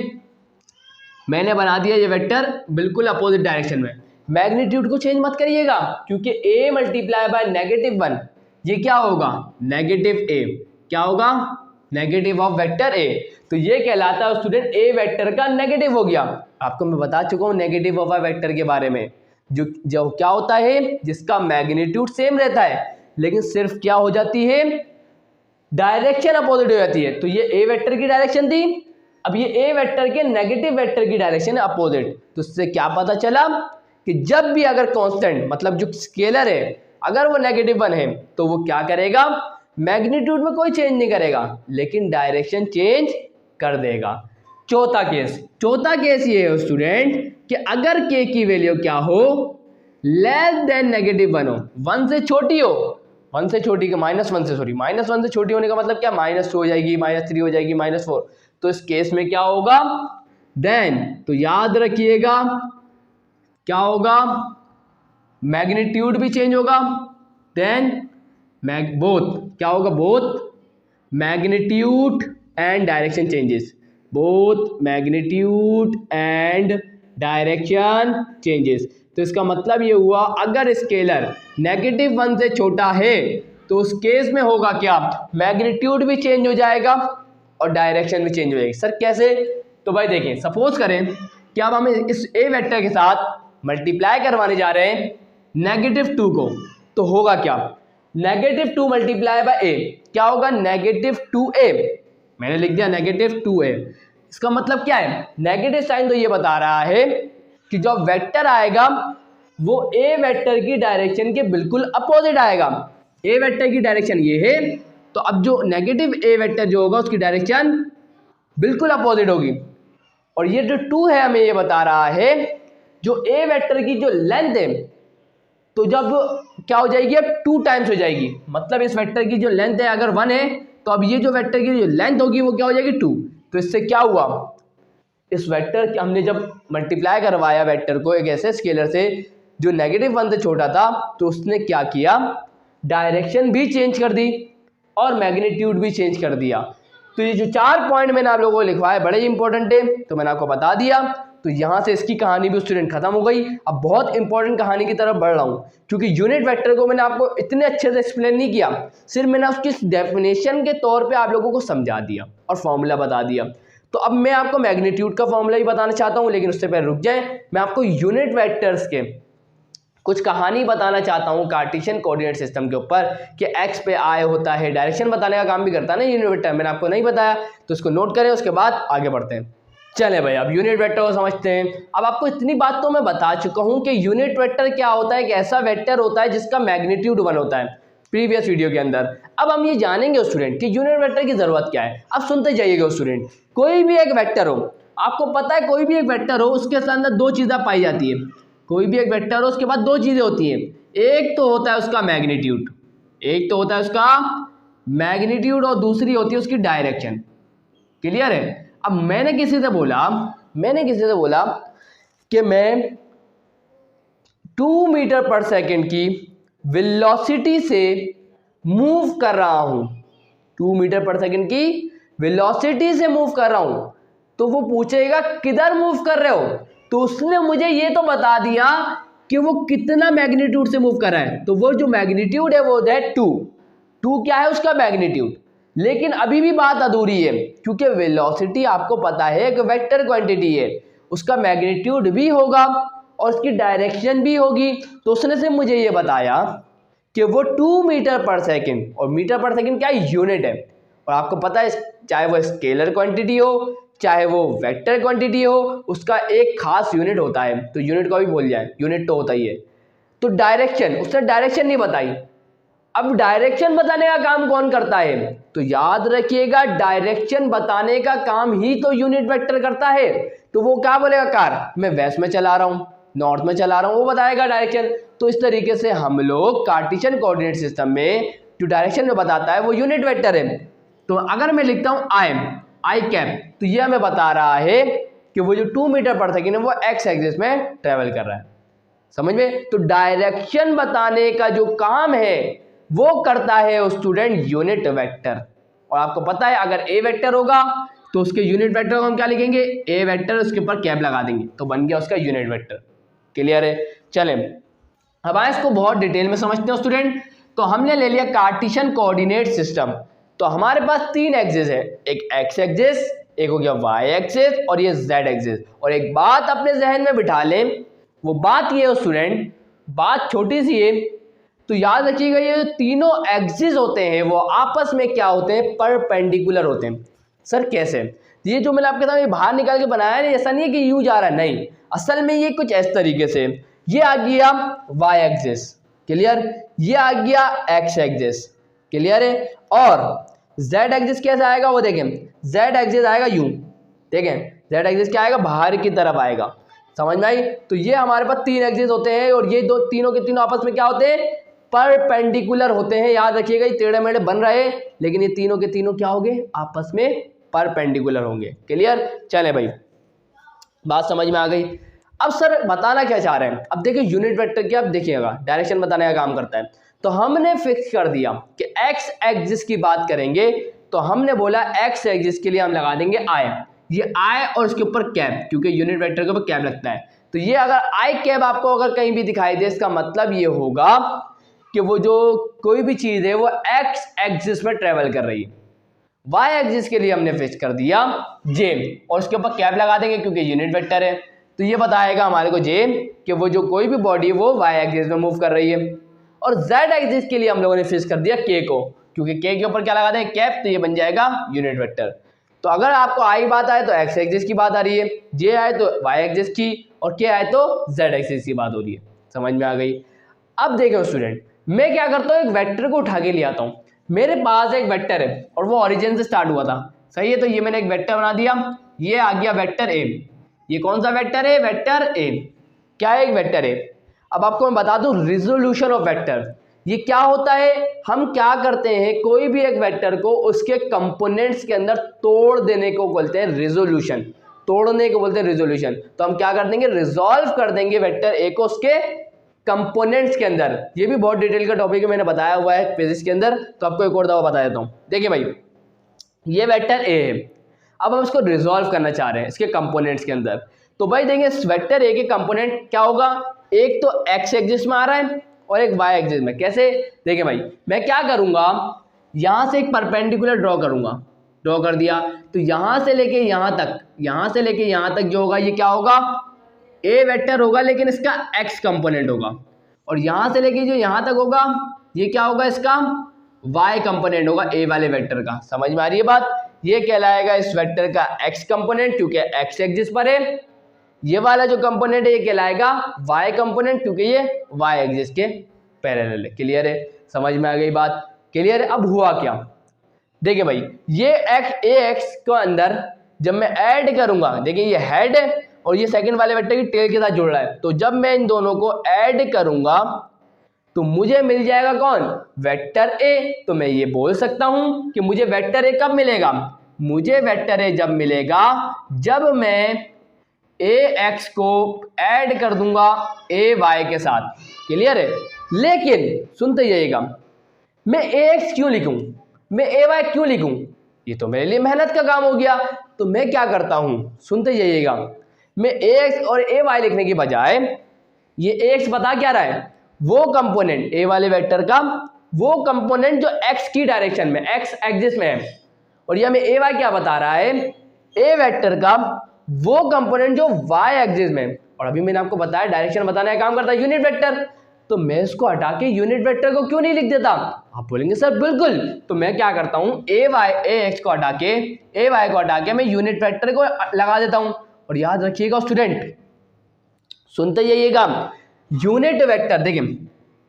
मैंने बना दिया ये वेक्टर बिल्कुल अपोजिट डायरेक्शन में। मैग्नीट्यूड को चेंज मत करिएगा क्योंकि a मल्टीप्लाई बाय -1 ये क्या होगा, -a। क्या होगा, नेगेटिव ऑफ वेक्टर a। तो ये कहलाता है स्टूडेंट a वेक्टर का नेगेटिव हो गया। आपको मैं बता चुका हूँ नेगेटिव ऑफ अ वेक्टर के बारे में, जो क्या होता है, जिसका मैग्नीट्यूड सेम रहता है लेकिन सिर्फ क्या हो जाती है, डायरेक्शन अपोजिट हो जाती है। तो ये ए वेक्टर की डायरेक्शन थी, अब ये ए वेक्टर के नेगेटिव वेक्टर की डायरेक्शन है अपोजिट। तो इससे क्या पता चला कि जब भी अगर कांस्टेंट मतलब जो स्केलर है अगर वो -1 है तो वो क्या करेगा, मैग्नीट्यूड में कोई चेंज नहीं करेगा लेकिन डायरेक्शन चेंज कर देगा। चौथा केस ये है स्टूडेंट कि अगर k की वैल्यू क्या हो, लेस देन -1 हो, 1 से छोटी हो, 1 से छोटी के -1 से छोटी होने का मतलब क्या, -2 हो जाएगी, -3 हो जाएगी, -4। तो इस केस में क्या होगा, देन तो याद रखिएगा क्या होगा, मैग्नीट्यूड भी चेंज होगा, देन बोथ क्या होगा, both magnitude and direction changes, both magnitude and direction changes. तो इसका मतलब ये हुआ अगर स्केलर -1 से छोटा है तो उस केस में होगा क्या, मैग्नीट्यूड भी चेंज हो जाएगा और डायरेक्शन भी चेंज हो जाएगी। सर कैसे, तो भाई देखें सपोज करें कि अब हम इस ए वेक्टर के साथ मल्टीप्लाई करवाने जा रहे हैं -2 को, तो होगा क्या, -2 मल्टीप्लाई बाय ए क्या होगा, -2a। मैंने लिख दिया -2a। इसका मतलब क्या है, नेगेटिव साइन तो ये बता रहा है कि जो वेक्टर आएगा वो ए वेक्टर की डायरेक्शन के बिल्कुल अपोजिट आएगा। ए वेक्टर की डायरेक्शन ये है, तो अब जो नेगेटिव ए वेक्टर जो होगा उसकी डायरेक्शन बिल्कुल अपोजिट होगी। और ये जो 2 है हमें ये बता रहा है जो ए वेक्टर की जो लेंथ है, तो जब क्या हो जाएगी, अब 2 टाइम्स हो जाएगी। मतलब इस वेक्टर की जो लेंथ है अगर 1 है तो अब ये जो वेक्टर की जो लेंथ होगी वो क्या हो जाएगी, 2। तो इससे क्या हुआ, इस वेक्टर के हमने जब मल्टीप्लाई करवाया वेक्टर को एक ऐसे स्केलर से जो -1 से छोटा था, तो उसने क्या किया, डायरेक्शन भी चेंज कर दी और मैग्नीट्यूड भी चेंज कर दिया। तो ये जो 4 पॉइंट मैंने आप लोगों को लिखवाया बड़े इंपॉर्टेंट है, तो मैंने आपको बता दिया। तो यहाँ से इसकी कहानी भी स्टूडेंट खत्म हो गई। अब बहुत इंपॉर्टेंट कहानी की तरफ बढ़ रहा हूँ क्योंकि यूनिट वेक्टर को मैंने आपको इतने अच्छे से एक्सप्लेन नहीं किया, सिर्फ मैंने उसकी डेफिनेशन के तौर पे आप लोगों को समझा दिया और फॉर्मूला बता दिया। तो अब मैं आपको मैग्नीट्यूड का फॉर्मूला ही बताना चाहता हूँ, लेकिन उससे पहले रुक जाए, मैं आपको यूनिट वेक्टर्स के कुछ कहानी बताना चाहता हूँ कार्टेशियन कोऑर्डिनेट सिस्टम के ऊपर कि एक्स पे आई होता है, डायरेक्शन बताने का काम भी करता है ना यूनिट वेक्टर। मैंने आपको नहीं बताया तो इसको नोट करें, उसके बाद आगे बढ़ते हैं। चले भाई अब यूनिट वेक्टर को समझते हैं। अब आपको इतनी बात तो मैं बता चुका हूँ कि यूनिट वेक्टर क्या होता है, एक ऐसा वेक्टर होता है जिसका मैग्नीट्यूड 1 होता है प्रीवियस वीडियो के अंदर। अब हम ये जानेंगे स्टूडेंट कि यूनिट वेक्टर की जरूरत क्या है। अब सुनते जाइएगा स्टूडेंट, कोई भी एक वेक्टर हो, आपको पता है कोई भी एक वेक्टर हो उसके अंदर 2 चीज़ें पाई जाती है। कोई भी एक वेक्टर हो उसके बाद 2 चीज़ें होती हैं, एक तो होता है उसका मैग्नीट्यूड, एक तो होता है उसका मैग्नीट्यूड और दूसरी होती है उसकी डायरेक्शन। क्लियर है। अब मैंने किसी से बोला कि मैं 2 मीटर पर सेकेंड की वेलोसिटी से मूव कर रहा हूं, 2 मीटर पर सेकेंड की वेलोसिटी से मूव कर रहा हूं, तो वो पूछेगा किधर मूव कर रहे हो, तो उसने मुझे ये तो बता दिया कि वो कितना मैग्नीट्यूड से मूव कर रहा है। तो वो जो मैग्नीट्यूड है वो है 2 क्या है उसका मैग्नीट्यूड। लेकिन अभी भी बात अधूरी है, क्योंकि वेलोसिटी आपको पता है एक वेक्टर क्वांटिटी है, उसका मैग्नीट्यूड भी होगा और उसकी डायरेक्शन भी होगी। तो उसने से मुझे ये बताया कि वो 2 मीटर पर सेकेंड, और मीटर पर सेकेंड क्या यूनिट है, और आपको पता है चाहे वो स्केलर क्वांटिटी हो चाहे वो वेक्टर क्वांटिटी हो, उसका एक खास यूनिट होता है। तो यूनिट को भी भूल जाए, यूनिट तो होता ही है। तो डायरेक्शन, उसने डायरेक्शन नहीं बताई। अब डायरेक्शन बताने का काम कौन करता है? तो याद रखिएगा, डायरेक्शन बताने का काम ही तो यूनिट वेक्टर करता है। तो वो क्या बोलेगा, कार मैं वेस्ट में चला रहा हूँ, नॉर्थ में चला रहा हूँ, वो बताएगा डायरेक्शन। तो इस तरीके से हम लोग कार्टेशियन कोऑर्डिनेट सिस्टम में जो डायरेक्शन में बताता है वो यूनिट वेक्टर है। तो अगर मैं लिखता हूँ आई कैप, तो ये हमें बता रहा है कि वो जो 2 मीटर पर सेकेंड है वो एक्स एक्सिस में ट्रेवल कर रहा है। समझ में? तो डायरेक्शन बताने का जो काम है वो करता है स्टूडेंट यूनिट वेक्टर। और आपको पता है अगर ए वेक्टर होगा तो उसके यूनिट वेक्टर को हम क्या लिखेंगे, ए वेक्टर, उसके ऊपर कैप लगा देंगे तो बन गया उसका यूनिट वेक्टर। क्लियर है? चलें अब आए इसको बहुत डिटेल में समझते हैं स्टूडेंट। तो हमने ले लिया कार्टेशियन कोऑर्डिनेट सिस्टम। तो हमारे पास 3 एक्सिस है, एक एक्स एक्सिस, एक हो गया वाई एक्सिस और ये जेड एक्सिस। और एक बात अपने जहन में बिठा लें, वो बात ये है स्टूडेंट, बात छोटी सी है, तो याद रखिएगा ये जो तीनों एक्सिस होते हैं वो आपस में क्या होते हैं, परपेंडिकुलर होते हैं। सर कैसे? ये जो मैंने आपके सामने बाहर निकाल के बनाया है, ऐसा नहीं है कि यूं जा रहा है, नहीं, असल में ये कुछ इस तरीके से, ये आ गया वाई एक्सिस, क्लियर, ये आ गया एक्स एक्सिस, क्लियर है, और जेड एक्सिस कैसा आएगा वो देखें, जेड एक्सिस आएगा यूं, देखें जेड एक्सिस क्या आएगा, बाहर की तरफ आएगा। समझ में आई? तो ये हमारे पास 3 एक्सिस होते हैं और ये दो तीनों के तीनों आपस में क्या होते हैं, परपेंडिकुलर होते हैं। याद रखिएगा, ये टेढ़े मेढ़े बन रहे हैं लेकिन ये तीनों के तीनों क्या होंगे, आपस में परपेंडिकुलर होंगे। क्लियर? चले भाई, बात समझ में आ गई। अब सर बताना क्या चाह रहे हैं, अब देखिए यूनिट वेक्टर क्या, अब देखिएगा डायरेक्शन बताने का काम करता है। तो हमने फिक्स कर दिया कि एक्स एक्सिस की बात करेंगे, तो हमने बोला एक्स एक्सिस के लिए हम लगा देंगे आई, ये आई और इसके ऊपर कैप, क्योंकि यूनिट वेक्टर के ऊपर कैप लगता है। तो ये अगर आई कैप आपको अगर कहीं भी दिखाई दे, इसका मतलब ये होगा कि वो जो कोई भी चीज है वो एक्स एक्सिस में ट्रेवल कर रही है। वाई एक्सिस के लिए हमने फिक्स कर दिया जे, और उसके ऊपर कैप लगा देंगे क्योंकि यूनिट वेक्टर है। तो ये बताएगा हमारे को जे कि वो जो कोई भी बॉडी है वो वाई एक्सिस में मूव कर रही है। और जेड एक्सिस के लिए हम लोगों ने फिक्स कर दिया के को, क्योंकि के ऊपर क्या लगा दें, कैप, तो ये बन जाएगा यूनिट वेक्टर। तो अगर आपको आई बात आए तो एक्स एक्सिस की बात आ रही है, जे आए तो वाई एक्सिस की, और के आए तो जेड एक्सिस की बात हो रही है। समझ में आ गई? अब देखो स्टूडेंट, मैं क्या करता हूँ, एक वेक्टर को उठा के ले आता हूँ। मेरे पास एक वेक्टर है और वो ओरिजिन से स्टार्ट हुआ था, सही है, तो ये मैंने एक वेक्टर बना दिया, ये आ गया वेक्टर ए। ये कौन सा वेक्टर है, वेक्टर ए, क्या है, एक वेक्टर है। अब आपको मैं बता दूं रिजोल्यूशन ऑफ वेक्टर, ये क्या होता है, हम क्या करते हैं, कोई भी एक वेक्टर को उसके कंपोनेंट्स के अंदर तोड़ देने को बोलते हैं रिजोल्यूशन, तोड़ने को बोलते हैं रिजोल्यूशन। तो हम क्या कर देंगे, रिजॉल्व कर देंगे वेक्टर ए को उसके कंपोनेंट्स के अंदर। ये भी बहुत डिटेल का टॉपिक है, मैंने बताया हुआ है फिजिक्स के अंदर, तो आपको एक और दफा बता देता हूँ। देखिए भाई, ये वेक्टर ए है, अब हम इसको रिजॉल्व करना चाह रहे हैं इसके कंपोनेंट्स के अंदर। तो भाई देंगे इस वेक्टर ए के कंपोनेंट क्या होगा, एक तो एक्स एक्सिस में आ रहा है और एक वाई एक्सिस में। कैसे? देखिए भाई, मैं क्या करूंगा, यहां से एक परपेंडिकुलर ड्रॉ करूंगा, ड्रॉ कर दिया, तो यहां से लेके यहां तक, यहां से लेके यहां तक जो होगा ये क्या होगा, ए वेक्टर होगा लेकिन इसका एक्स कंपोनेंट होगा, और यहां से लेके जो यहां तक होगा ये क्या होगा, इसका वाई कंपोनेंट होगा ए वाले वेक्टर का। समझ में आ रही है बात? ये कहलाएगा इस वेक्टर का एक्स कंपोनेंट क्योंकि एक्स एक्सिस पर है, ये वाला जो कंपोनेंट है ये कहलाएगा वाई कंपोनेंट क्योंकि ये वाई एक्सिस के पैरेलल है। क्लियर है? समझ में आ गई बात? क्लियर है? अब हुआ क्या, देखिए भाई, ये एक्स ए एक्स को अंदर जब मैं ऐड करूंगा, देखिए ये हेड है और ये सेकंड वाले वेक्टर की टेल के साथ जुड़ रहा है, तो जब मैं इन दोनों को ऐड करूंगा तो मुझे मिल जाएगा कौन, वेक्टर ए। तो मैं ये बोल सकता हूं कि मुझे वेक्टर ए कब मिलेगा, मुझे वेक्टर ए जब मिलेगा जब मैं ए एक्स को ऐड कर दूंगा ए वाई के साथ। क्लियर है? लेकिन सुनते जाइएगा, मैं ए एक्स क्यों लिखूं, मैं ए वाई क्यों लिखूं, ये तो मेरे लिए मेहनत का काम हो गया। तो मैं क्या करता हूं, सुनते जाइएगा, मैं ए एक्स और ए वाई लिखने की बजाय ये ए एक्स बता क्या रहा है, वो कंपोनेंट ए वाले वेक्टर का वो कंपोनेंट जो एक्स की डायरेक्शन में, एक्स एक्सिस में है, और ये हमें ए वाई क्या बता रहा है, ए वेक्टर का वो कंपोनेंट जो वाई एक्सिस में, और अभी मैंने आपको बताया डायरेक्शन बताने का काम करता है यूनिट वेक्टर, तो मैं इसको हटा के यूनिट वेक्टर को क्यों नहीं लिख देता? आप बोलेंगे सर बिल्कुल, तो मैं क्या करता हूं, ए वाई ए एक्स को हटा के, ए वाई को हटा के मैं यूनिट वेक्टर को लगा देता हूं। और याद रखिएगा स्टूडेंट, सुनते जाइएगा, यूनिट वेक्टर देखिए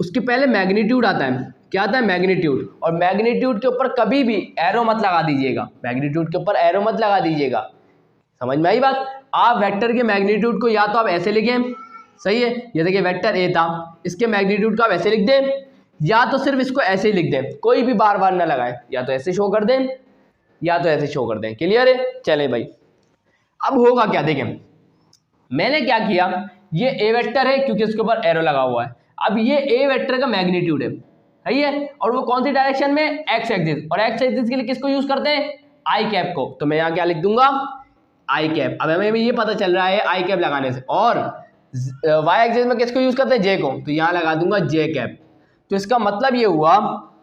उसके पहले मैग्नीट्यूड आता है, क्या आता है, मैग्नीट्यूड, और मैग्नीट्यूड के ऊपर कभी भी एरो मत लगा दीजिएगा, मैग्नीट्यूड के ऊपर एरो मत लगा दीजिएगा। समझ में आई बात? आप वेक्टर के मैग्नीट्यूड को या तो आप ऐसे लिखें, सही है, ये देखिए वेक्टर ए था, इसके मैग्नीट्यूड को आप ऐसे लिख दें, या तो सिर्फ इसको ऐसे ही लिख दें, कोई भी बार बार ना लगाएं, या तो ऐसे शो कर दें या तो ऐसे शो कर दें। क्लियर है? चलें भाई, अब होगा क्या, देखें मैंने क्या किया, ये ए वेक्टर है क्योंकि इसके ऊपर एरो लगा हुआ है, अब ये ए वेक्टर का मैग्नीट्यूड है, सही है, और वो कौन सी डायरेक्शन में, एक्स एक्सिस, और एक्स एक्सिस के लिए किसको यूज करते हैं, आई कैप को, तो मैं यहाँ क्या लिख दूंगा, आई कैप। अब हमें ये पता चल रहा है आई कैप लगाने से, और वाई एक्सिस में किसको यूज करते हैं, जे को, तो यहाँ लगा दूंगा जे कैप। तो इसका मतलब ये हुआ,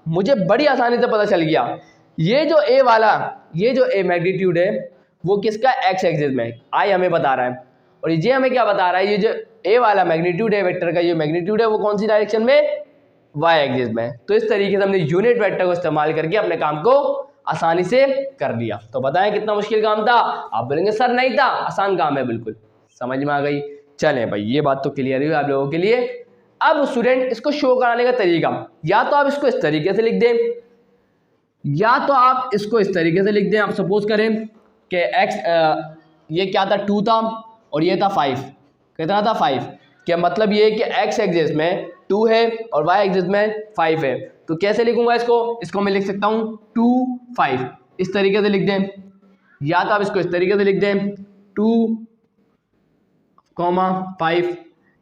मुझे बड़ी आसानी से पता चल गया, ये जो ए वाला, ये जो ए मैग्नीट्यूड है वो किसका, एक्स एक्सिस में, आई हमें बता रहा है, और ये हमें क्या बता रहा है, ये जो ए वाला मैग्नीट्यूड है वेक्टर का, ये मैग्नीट्यूड है वो कौन सी डायरेक्शन में, वाई एक्सिस में। तो इस तरीके से हमने यूनिट वेक्टर को इस्तेमाल करके अपने काम को आसानी से कर लिया। तो बताएं कितना मुश्किल काम था? आप बोलेंगे सर नहीं था, आसान काम है, बिल्कुल समझ में आ गई। चलें भाई, ये बात तो क्लियर हुई आप लोगों के लिए। अब स्टूडेंट इसको शो कराने का तरीका, या तो आप इसको इस तरीके से लिख दें, या तो आप इसको इस तरीके से लिख दें। आप सपोज करें कि एक्स ये क्या था, 2 था, और ये था 5, कितना था, 5, क्या मतलब ये है कि एक्स एक्सिस में 2 है और वाई एक्सिस में 5 है। तो कैसे लिखूंगा इसको मैं लिख सकता हूँ 2 5, इस तरीके से लिख दें, या तो आप इसको इस तरीके से लिख दें 2, 5,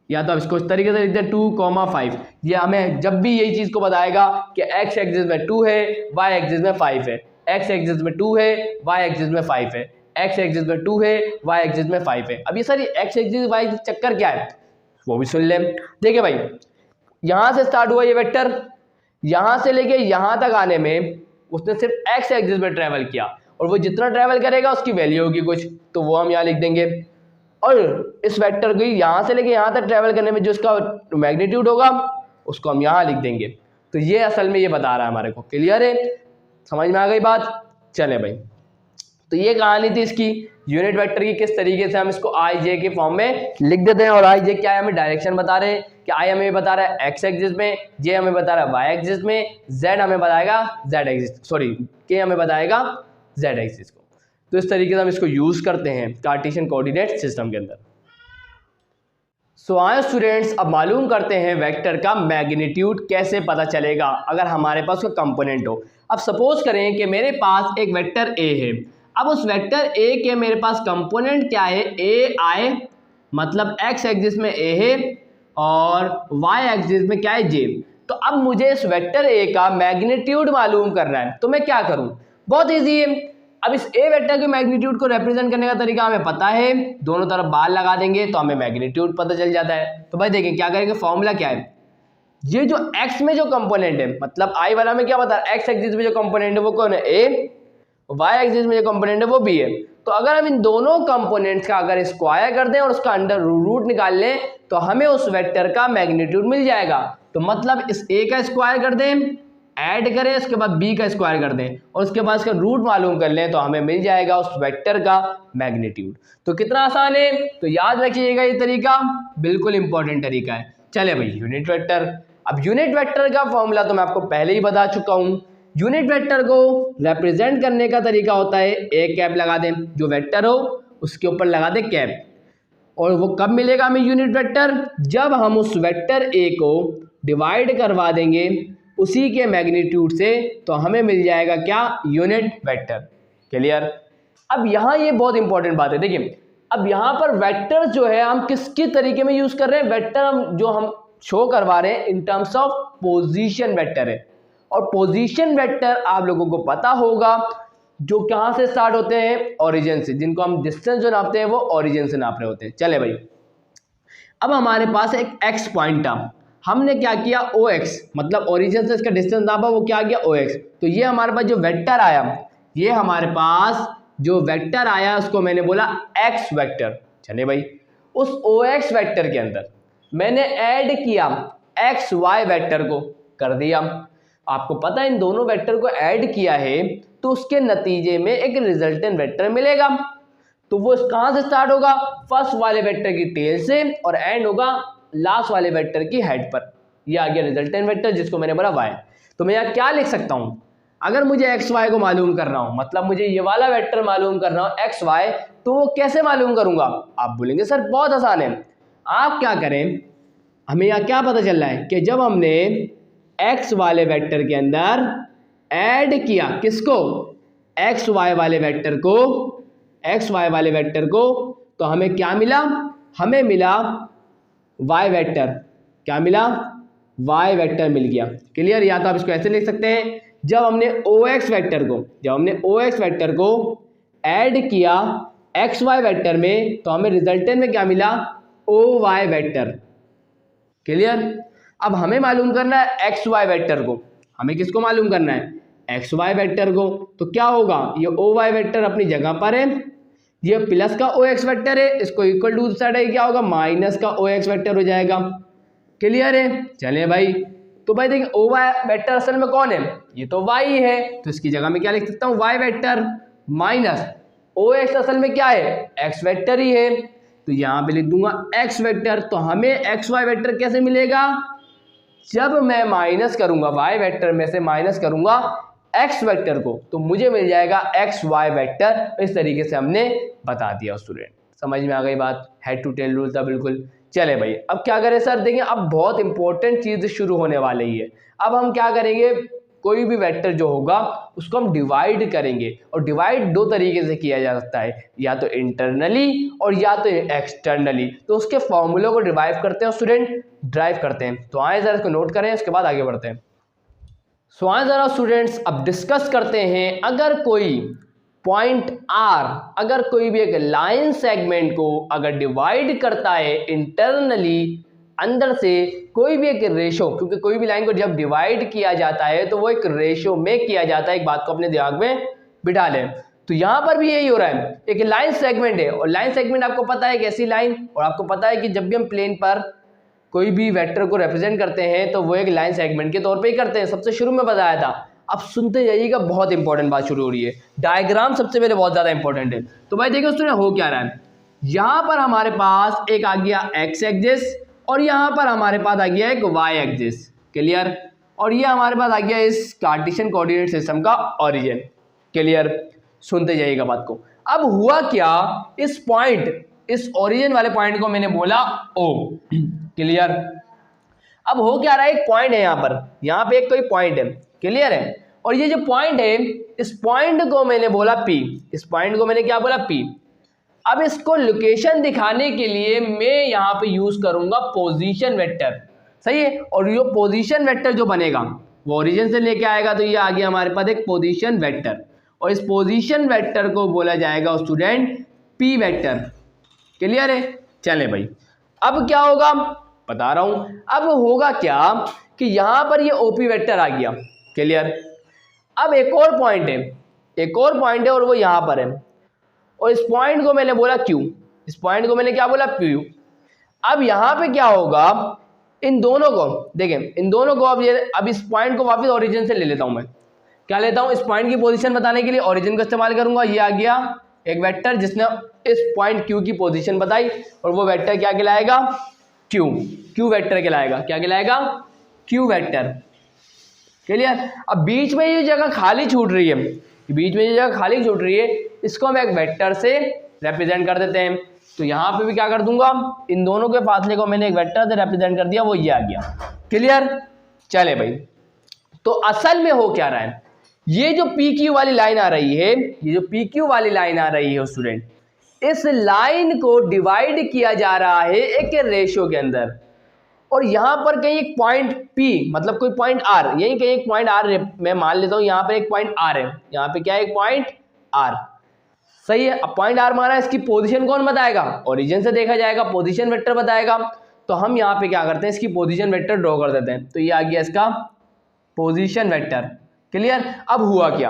या तो आप इसको इस तरीके से लिख दें 2, 5। ये हमें जब भी यही चीज़ को बताएगा कि एक्स एक्सिस में 2 है, वाई एक्सिस में 5 है, एक्स एक्सिस में 2 है, वाई एक्सिस में 5 है, एक्स एक्सिस में 2 है, वाई एक्सिस में 5 है। अब ये सारी एक्स एक्सिस वाई एक्सिस चक्कर क्या है वो भी सुन लें। देखिए भाई, यहाँ से स्टार्ट हुआ ये वेक्टर, यहाँ से लेके यहाँ तक आने में उसने सिर्फ एक्स एक्सिस में ट्रैवल किया, और वो जितना ट्रैवल करेगा उसकी वैल्यू होगी कुछ, तो वो हम यहाँ लिख देंगे। और इस वेक्टर को यहाँ से लेके यहाँ तक ट्रैवल करने में जो इसका मैग्नीट्यूड होगा उसको हम यहाँ लिख देंगे। तो ये असल में ये बता रहा है हमारे को। क्लियर है? समझ में आ गई बात? चले भाई, तो ये कहानी थी इसकी यूनिट वेक्टर की, किस तरीके से हम इसको आई जे के फॉर्म में लिख देते हैं। और आई जे क्या है, हमें डायरेक्शन बता रहे हैं कि आई हमें बता रहा है एक्स एक्सिस में, जे हमें बता रहा है वाई एक्सिस में, जेड हमें बताएगा जेड एक्सिस, सॉरी के हमें बताएगा जेड एक्सिस को। तो इस तरीके से हम इसको यूज करते हैं कार्टेशियन कोऑर्डिनेट सिस्टम के अंदर। सो आए स्टूडेंट्स, अब मालूम करते हैं वेक्टर का मैग्नीट्यूड कैसे पता चलेगा अगर हमारे पास कोई कंपोनेंट हो। अब सपोज करें कि मेरे पास एक वेक्टर ए है, अब उस वेक्टर ए के मेरे पास कंपोनेंट क्या है, ए आई, मतलब एक्स एक्सिस में ए है और वाई एक्सिस में क्या है, जे। तो अब मुझे इस वेक्टर ए का मैग्नीट्यूड मालूम करना है, तो मैं क्या करूं, बहुत ईजी है। अब इस ए वेक्टर के मैग्नीट्यूड को रिप्रेजेंट करने का तरीका हमें पता है, दोनों तरफ बार लगा देंगे तो हमें मैग्नीट्यूड पता चल जाता है। तो भाई देखें क्या करेंगे, फॉर्मूला क्या है, ये जो एक्स में जो कंपोनेंट है, मतलब आई वाला में क्या बता रहा है, एक्स एक्सिस में जो कंपोनेंट है वो कौन है, ए, वाई एक्सिस में जो कंपोनेंट है वो बी है। तो अगर हम इन दोनों कंपोनेंट्स का अगर स्क्वायर कर दें और उसका अंडर रूट निकाल लें तो हमें उस वेक्टर का मैग्नीट्यूड मिल जाएगा। तो मतलब इस ए का स्क्वायर कर दें, ऐड करें, उसके बाद बी का स्क्वायर कर दें और उसके बाद इसका रूट मालूम कर लें तो हमें मिल जाएगा उस वेक्टर का मैग्नीट्यूड। तो कितना आसान है, तो याद रखिएगा ये तरीका बिल्कुल इंपॉर्टेंट तरीका है। चले भाई यूनिट वेक्टर, अब यूनिट वेक्टर का फॉर्मूला तो मैं आपको पहले ही बता चुका हूं। यूनिट वेक्टर को रिप्रेजेंट करने का तरीका होता है ए कैप लगा दें, जो वेक्टर हो उसके ऊपर लगा दें कैप। और वो कब मिलेगा हमें यूनिट वेक्टर, जब हम उस वेक्टर ए को डिवाइड करवा देंगे उसी के मैग्नीट्यूड से, तो हमें मिल जाएगा क्या, यूनिट वेक्टर। क्लियर? अब यहाँ ये बहुत इंपॉर्टेंट बात है, देखिए अब यहाँ पर वेक्टर जो है हम किसके तरीके में यूज कर रहे हैं, वेक्टर हम जो हम शो करवा रहे हैं in terms of position vector है। और पोजीशन वेक्टर आप लोगों को पता होगा जो कहाँ से स्टार्ट होते हैं, ओरिजिन से, जिनको हम डिस्टेंस जो नापते हैं वो ओरिजिन से नाप रहे होते हैं। चले भाई, अब हमारे पास एक एक्स पॉइंट था, हमने क्या किया OX, मतलब ओरिजिन से इसका डिस्टेंस नापा, वो क्या गया OX। तो ये हमारे पास जो वेक्टर आया, ये हमारे पास जो वेक्टर आया उसको मैंने बोला X वेक्टर। चलिए भाई, उस OX वेक्टर के अंदर मैंने ऐड किया XY वेक्टर को, कर दिया। आपको पता है इन दोनों वेक्टर को ऐड किया है तो उसके नतीजे में एक रिजल्टेंट वेक्टर मिलेगा। तो वो कहां से स्टार्ट होगा, फर्स्ट वाले वेक्टर की टेल से, और एंड होगा लास्ट वाले वेक्टर की हेड पर। ये आ गया रिजल्टेंट वेक्टर जिसको मैंने बोला y। तो मैं यहाँ क्या लिख सकता हूं, अगर मुझे XY को मालूम करना हो, मतलब मुझे ये वाला वेक्टर मालूम करना हो XY, तो वो कैसे मालूम करूंगा। आप बोलेंगे सर बहुत आसान है। आप क्या करें, हमें यहाँ क्या पता चल रहा है कि जब हमने X वाले वेक्टर के अंदर ऐड किया किसको, XY वाले वेक्टर को, XY वाले वेक्टर को, तो हमें क्या मिला, हमें मिला Y वेक्टर। क्या मिला, Y वेक्टर मिल गया। क्लियर। या तो आप इसको ऐसे लिख सकते हैं, जब हमने OX वेक्टर को ऐड किया XY वेक्टर में तो हमें रिजल्टेंट में क्या मिला, OY वेक्टर। क्लियर। अब हमें मालूम करना है XY वेक्टर को, हमें किसको मालूम करना है, XY वेक्टर को। तो क्या होगा, ये OY वेक्टर अपनी जगह पर है, ये प्लस का OX वेक्टर है, इसको इक्वल टू साइड है क्या होगा, माइनस का OX वेक्टर हो जाएगा। क्लियर है। चलिए भाई, तो भाई देखिए OY वेक्टर असल में कौन है, ये तो Y है, तो इसकी जगह में क्या लिख सकता हूँ, Y वेक्टर माइनस OX असल में क्या है, X वेक्टर ही है, तो यहाँ पे लिख दूंगा X वेक्टर। तो हमें XY वेक्टर कैसे मिलेगा, जब मैं माइनस करूंगा Y वेक्टर में से माइनस करूंगा X वेक्टर को, तो मुझे मिल जाएगा XY वेक्टर। इस तरीके से हमने बता दिया स्टूडेंट, समझ में आ गई बात, हेड टू टेल रूल था बिल्कुल। चले भाई, अब क्या करें सर, देखिए अब बहुत इंपॉर्टेंट चीज शुरू होने वाली है। अब हम क्या करेंगे, कोई भी वेक्टर जो होगा उसको हम डिवाइड करेंगे, और डिवाइड दो तरीके से किया जा सकता है, या तो इंटरनली और या तो एक्सटर्नली। तो उसके फॉर्मूले को डिराइव करते हैं स्टूडेंट, ड्राइव करते हैं। तो आए जरा इसको नोट करें, उसके बाद आगे बढ़ते हैं। सो आए जरा स्टूडेंट्स अब डिस्कस करते हैं, अगर कोई पॉइंट R, अगर कोई भी एक लाइन सेगमेंट को अगर डिवाइड करता है इंटरनली, अंदर से कोई भी एक रेशो, क्योंकि कोई भी लाइन को जब डिवाइड किया जाता है तो वो एक रेशो में किया जाता है, एक बात को अपने दिमाग में बिठा लें। तो यहाँ पर भी यही हो रहा है, एक लाइन सेगमेंट है, और लाइन सेगमेंट आपको पता है कैसी लाइन, और आपको पता है कि जब भी हम प्लेन पर कोई भी वेक्टर को रिप्रेजेंट करते हैं तो वो एक लाइन सेगमेंट के तौर पे ही करते हैं, सबसे शुरू में बताया था। अब सुनते जाइएगा, बहुत इंपॉर्टेंट बात शुरू हो रही है, डायग्राम सबसे पहले बहुत ज्यादा इंपॉर्टेंट है। तो भाई देखो स्टूडेंट हो क्या रहा है, यहाँ पर हमारे पास एक आ गया एक्स एक्सिस, और यहाँ पर हमारे पास आ गया एक वाई एक्सिस। क्लियर। और ये हमारे पास आ गया इस कार्टेशियन कोऑर्डिनेट सिस्टम का ओरिजिन। क्लियर। सुनते जाइएगा बात को। अब हुआ क्या, इस पॉइंट, इस ओरिजिन वाले पॉइंट को मैंने बोला O। क्लियर। अब हो क्या रहा है, एक पॉइंट है यहाँ पे एक कोई पॉइंट है। क्लियर है। और ये जो पॉइंट है, इस पॉइंट को मैंने बोला P, इस पॉइंट को मैंने क्या बोला P। अब इसको लोकेशन दिखाने के लिए मैं यहाँ पे यूज करूंगा पोजीशन वेक्टर, सही है। और ये पोजीशन वेक्टर जो बनेगा वो ओरिजिन से लेके आएगा, तो ये आ गया हमारे पास एक पोजीशन वेक्टर, और इस पोजीशन वेक्टर को बोला जाएगा स्टूडेंट P वेक्टर। क्लियर है। चले भाई, अब क्या होगा बता रहा हूं। अब होगा क्या कि यहां पर ये OP वेक्टर आ गया। क्लियर। अब एक और पॉइंट है, एक और पॉइंट है, और वो यहां पर है, और इस पॉइंट को मैंने बोला Q, इस पॉइंट को मैंने क्या बोला Q। अब यहां पे क्या होगा, इन दोनों को देखें, इन दोनों को अब इस पॉइंट को वापस ओरिजिन से ले लेता हूं मैं। क्या लेता हूं, इस पॉइंट की पोजीशन बताने के लिए ओरिजिन का इस्तेमाल करूंगा। ये आ गया एक वेक्टर जिसने इस पॉइंट Q की पोजीशन बताई, और वो वेक्टर क्या कहलाएगा, Q वेक्टर कहलाएगा। क्या कहलाएगा, Q वेक्टर। क्लियर। अब बीच में ये जगह खाली छूट रही है, बीच में ये जगह खाली छूट रही है, इसको हम एक वेक्टर से रिप्रेजेंट कर देते हैं। तो यहाँ पे भी क्या कर दूंगा, इन दोनों के फासले को मैंने एक वेक्टर से रिप्रेजेंट कर दिया, वो ये आ गया। क्लियर। चले भाई, तो असल में हो क्या रहा है, ये जो PQ वाली लाइन आ रही है, ये जो PQ वाली लाइन आ रही है स्टूडेंट, इस लाइन को डिवाइड किया जा रहा है एक रेशो के अंदर, और यहां पर कहीं एक पॉइंट P, मतलब कोई पॉइंट R, यही कहीं एक पॉइंट R मैं मान लेता हूं, यहां पर एक पॉइंट R है, यहां पे क्या है, एक पॉइंट R। सही है। अब पॉइंट R माना, इसकी पोजीशन कौन बताएगा, ओरिजिन से देखा जाएगा, पोजीशन वेक्टर बताएगा। तो हम यहाँ पे क्या करते हैं, इसकी पोजीशन वेक्टर ड्रॉ कर देते हैं। तो ये आ गया इसका पोजीशन वेक्टर। क्लियर। अब हुआ क्या,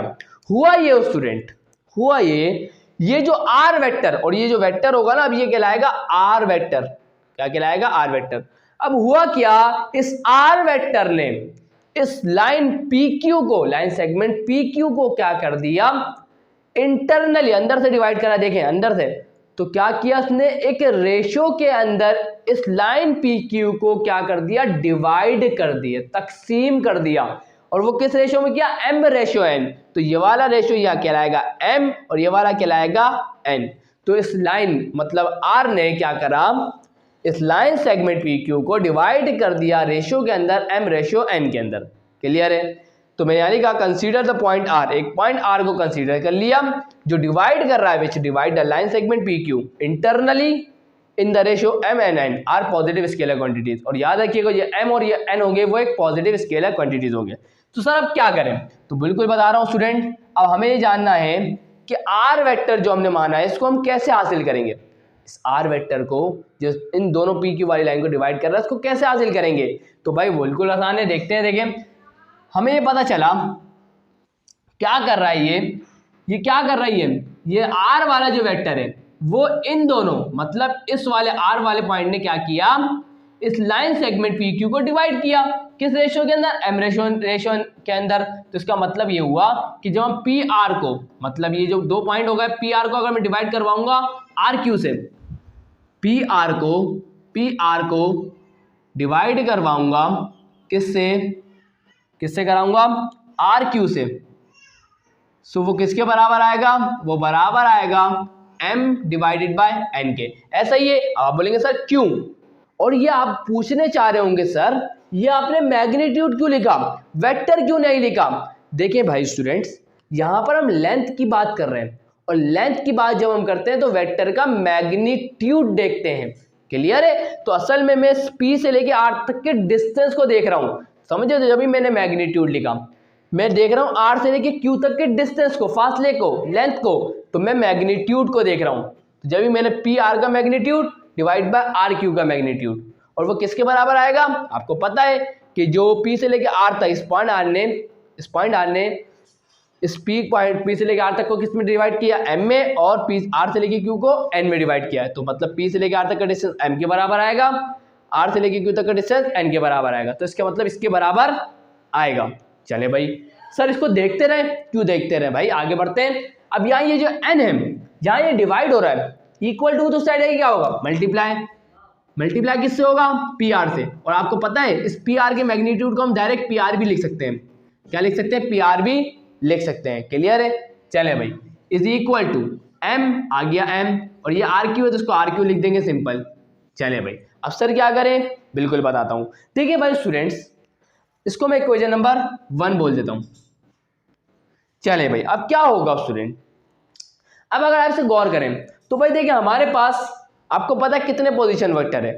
हुआ ये स्टूडेंट, हुआ ये जो आर वेक्टर और ये जो वेक्टर होगा ना, अब ये कहलाएगा आर वेक्टर। क्या कहलाएगा, आर वेक्टर। अब हुआ क्या, इस आर वेक्टर ने इस लाइन PQ को, लाइन सेगमेंट PQ को क्या कर दिया, इंटरनली अंदर से डिवाइड करा। देखें अंदर से, तो क्या किया उसने, एक रेशो के अंदर इस लाइन PQ को क्या कर दिया, डिवाइड कर दिया, तकसीम कर दिया। और वो किस रेशो में किया, M/N। तो ये वाला रेशो यह कहलाएगा M और ये वाला कहलाएगा N। तो इस लाइन मतलब R ने क्या करा, इस लाइन सेगमेंट PQ को डिवाइड कर दिया रेशो के अंदर M/N के अंदर। क्लियर है। तो मैंने यानी कहा कंसीडर द पॉइंट R, एक पॉइंट R को कंसीडर कर लिया जो डिवाइड कर रहा है, which divide the line segment PQ internally in the ratio M and N are positive scalar quantities. और याद रखिएगा ये M और ये N हो गए वो एक पॉजिटिव स्केलर क्वांटिटीज हो गए। तो सर अब क्या करें, तो बिल्कुल बता रहा हूँ स्टूडेंट, अब हमें ये जानना है कि R वेक्टर जो हमने माना है इसको हम कैसे हासिल करेंगे। इस R वेक्टर को जो इन दोनों PQ वाली लाइन को डिवाइड कर रहा है इसको कैसे हासिल करेंगे। तो भाई बिल्कुल आसान है, देखते हैं। देखें हमें ये पता चला क्या कर रहा है ये क्या कर रही है, ये R वाला जो वेक्टर है वो इन दोनों मतलब इस वाले R वाले पॉइंट ने क्या किया, इस लाइन सेगमेंट PQ को डिवाइड किया। किस रेशो के अंदर, M/N के अंदर। तो इसका मतलब ये हुआ कि जब हम PR को, मतलब ये जो दो पॉइंट हो गए, PR को अगर मैं डिवाइड करवाऊंगा RQ से, PR को डिवाइड करवाऊंगा किससे कराऊंगा, RQ से। सो वो किसके बराबर आएगा, वो बराबर आएगा M/N के। ऐसा ही है। आप बोलेंगे सर क्यों, और ये आप पूछने चाह रहे होंगे सर ये आपने मैग्नीट्यूड क्यों लिखा, वेक्टर क्यों नहीं लिखा। देखिए भाई स्टूडेंट्स, यहाँ पर हम लेंथ की बात कर रहे हैं और लेंथ की बात जब हम करते हैं तो वेक्टर का मैग्नीट्यूड देखते हैं। क्लियर है। तो असल में मैं P से लेके R तक के डिस्टेंस को देख रहा हूँ, समझे। तो जब भी मैंने मैग्नीट्यूड लिखा, मैं देख रहा हूँ R से लेके Q तक के डिस्टेंस को, फासले को, लेंथ को, तो मैं मैग्नीट्यूड को देख रहा हूँ। तो जब भी मैंने PR का मैग्नीट्यूड डिवाइड बाय RQ का मैग्नीट्यूड, और वो किसके बराबर आएगा, आपको पता है कि जो P से लेके R तक, इस पॉइंट R ने इस P से लेके R तक को किस में डिवाइड किया, M में, और R से लेके Q को N में डिवाइड किया है। तो मतलब P से लेके R तक का डिस्टेंस M के बराबर आएगा, R से लेके Q तक का डिस्टेंस N के बराबर आएगा। तो इसका मतलब इसके बराबर आएगा। चले भाई सर इसको देखते रहे, क्यों देखते रहे भाई, आगे बढ़ते हैं। अब यहाँ ये जो N है, यहाँ ये डिवाइड हो रहा है, इक्वल टू तो साइड क्या होगा, मल्टीप्लाई किससे होगा, PR से। और आपको पता है इस PR के मैग्नीट्यूड को हम डायरेक्ट PR भी लिख सकते हैं। क्या लिख सकते हैं, PR भी लिख सकते हैं। क्लियर है। चले भाई इज इक्वल टू M आ गया M, और ये RQ है तो इसको RQ लिख देंगे, सिंपल। चले भाई अब सर क्या करें, बिल्कुल बताता हूं। देखिए भाई स्टूडेंट्स, इसको मैं इक्वेशन नंबर 1 बोल देता हूं। चले भाई अब क्या होगा स्टूडेंट, अब अगर आपसे गौर करें तो भाई देखिए हमारे पास, आपको पता है कितने पोजीशन वेक्टर है।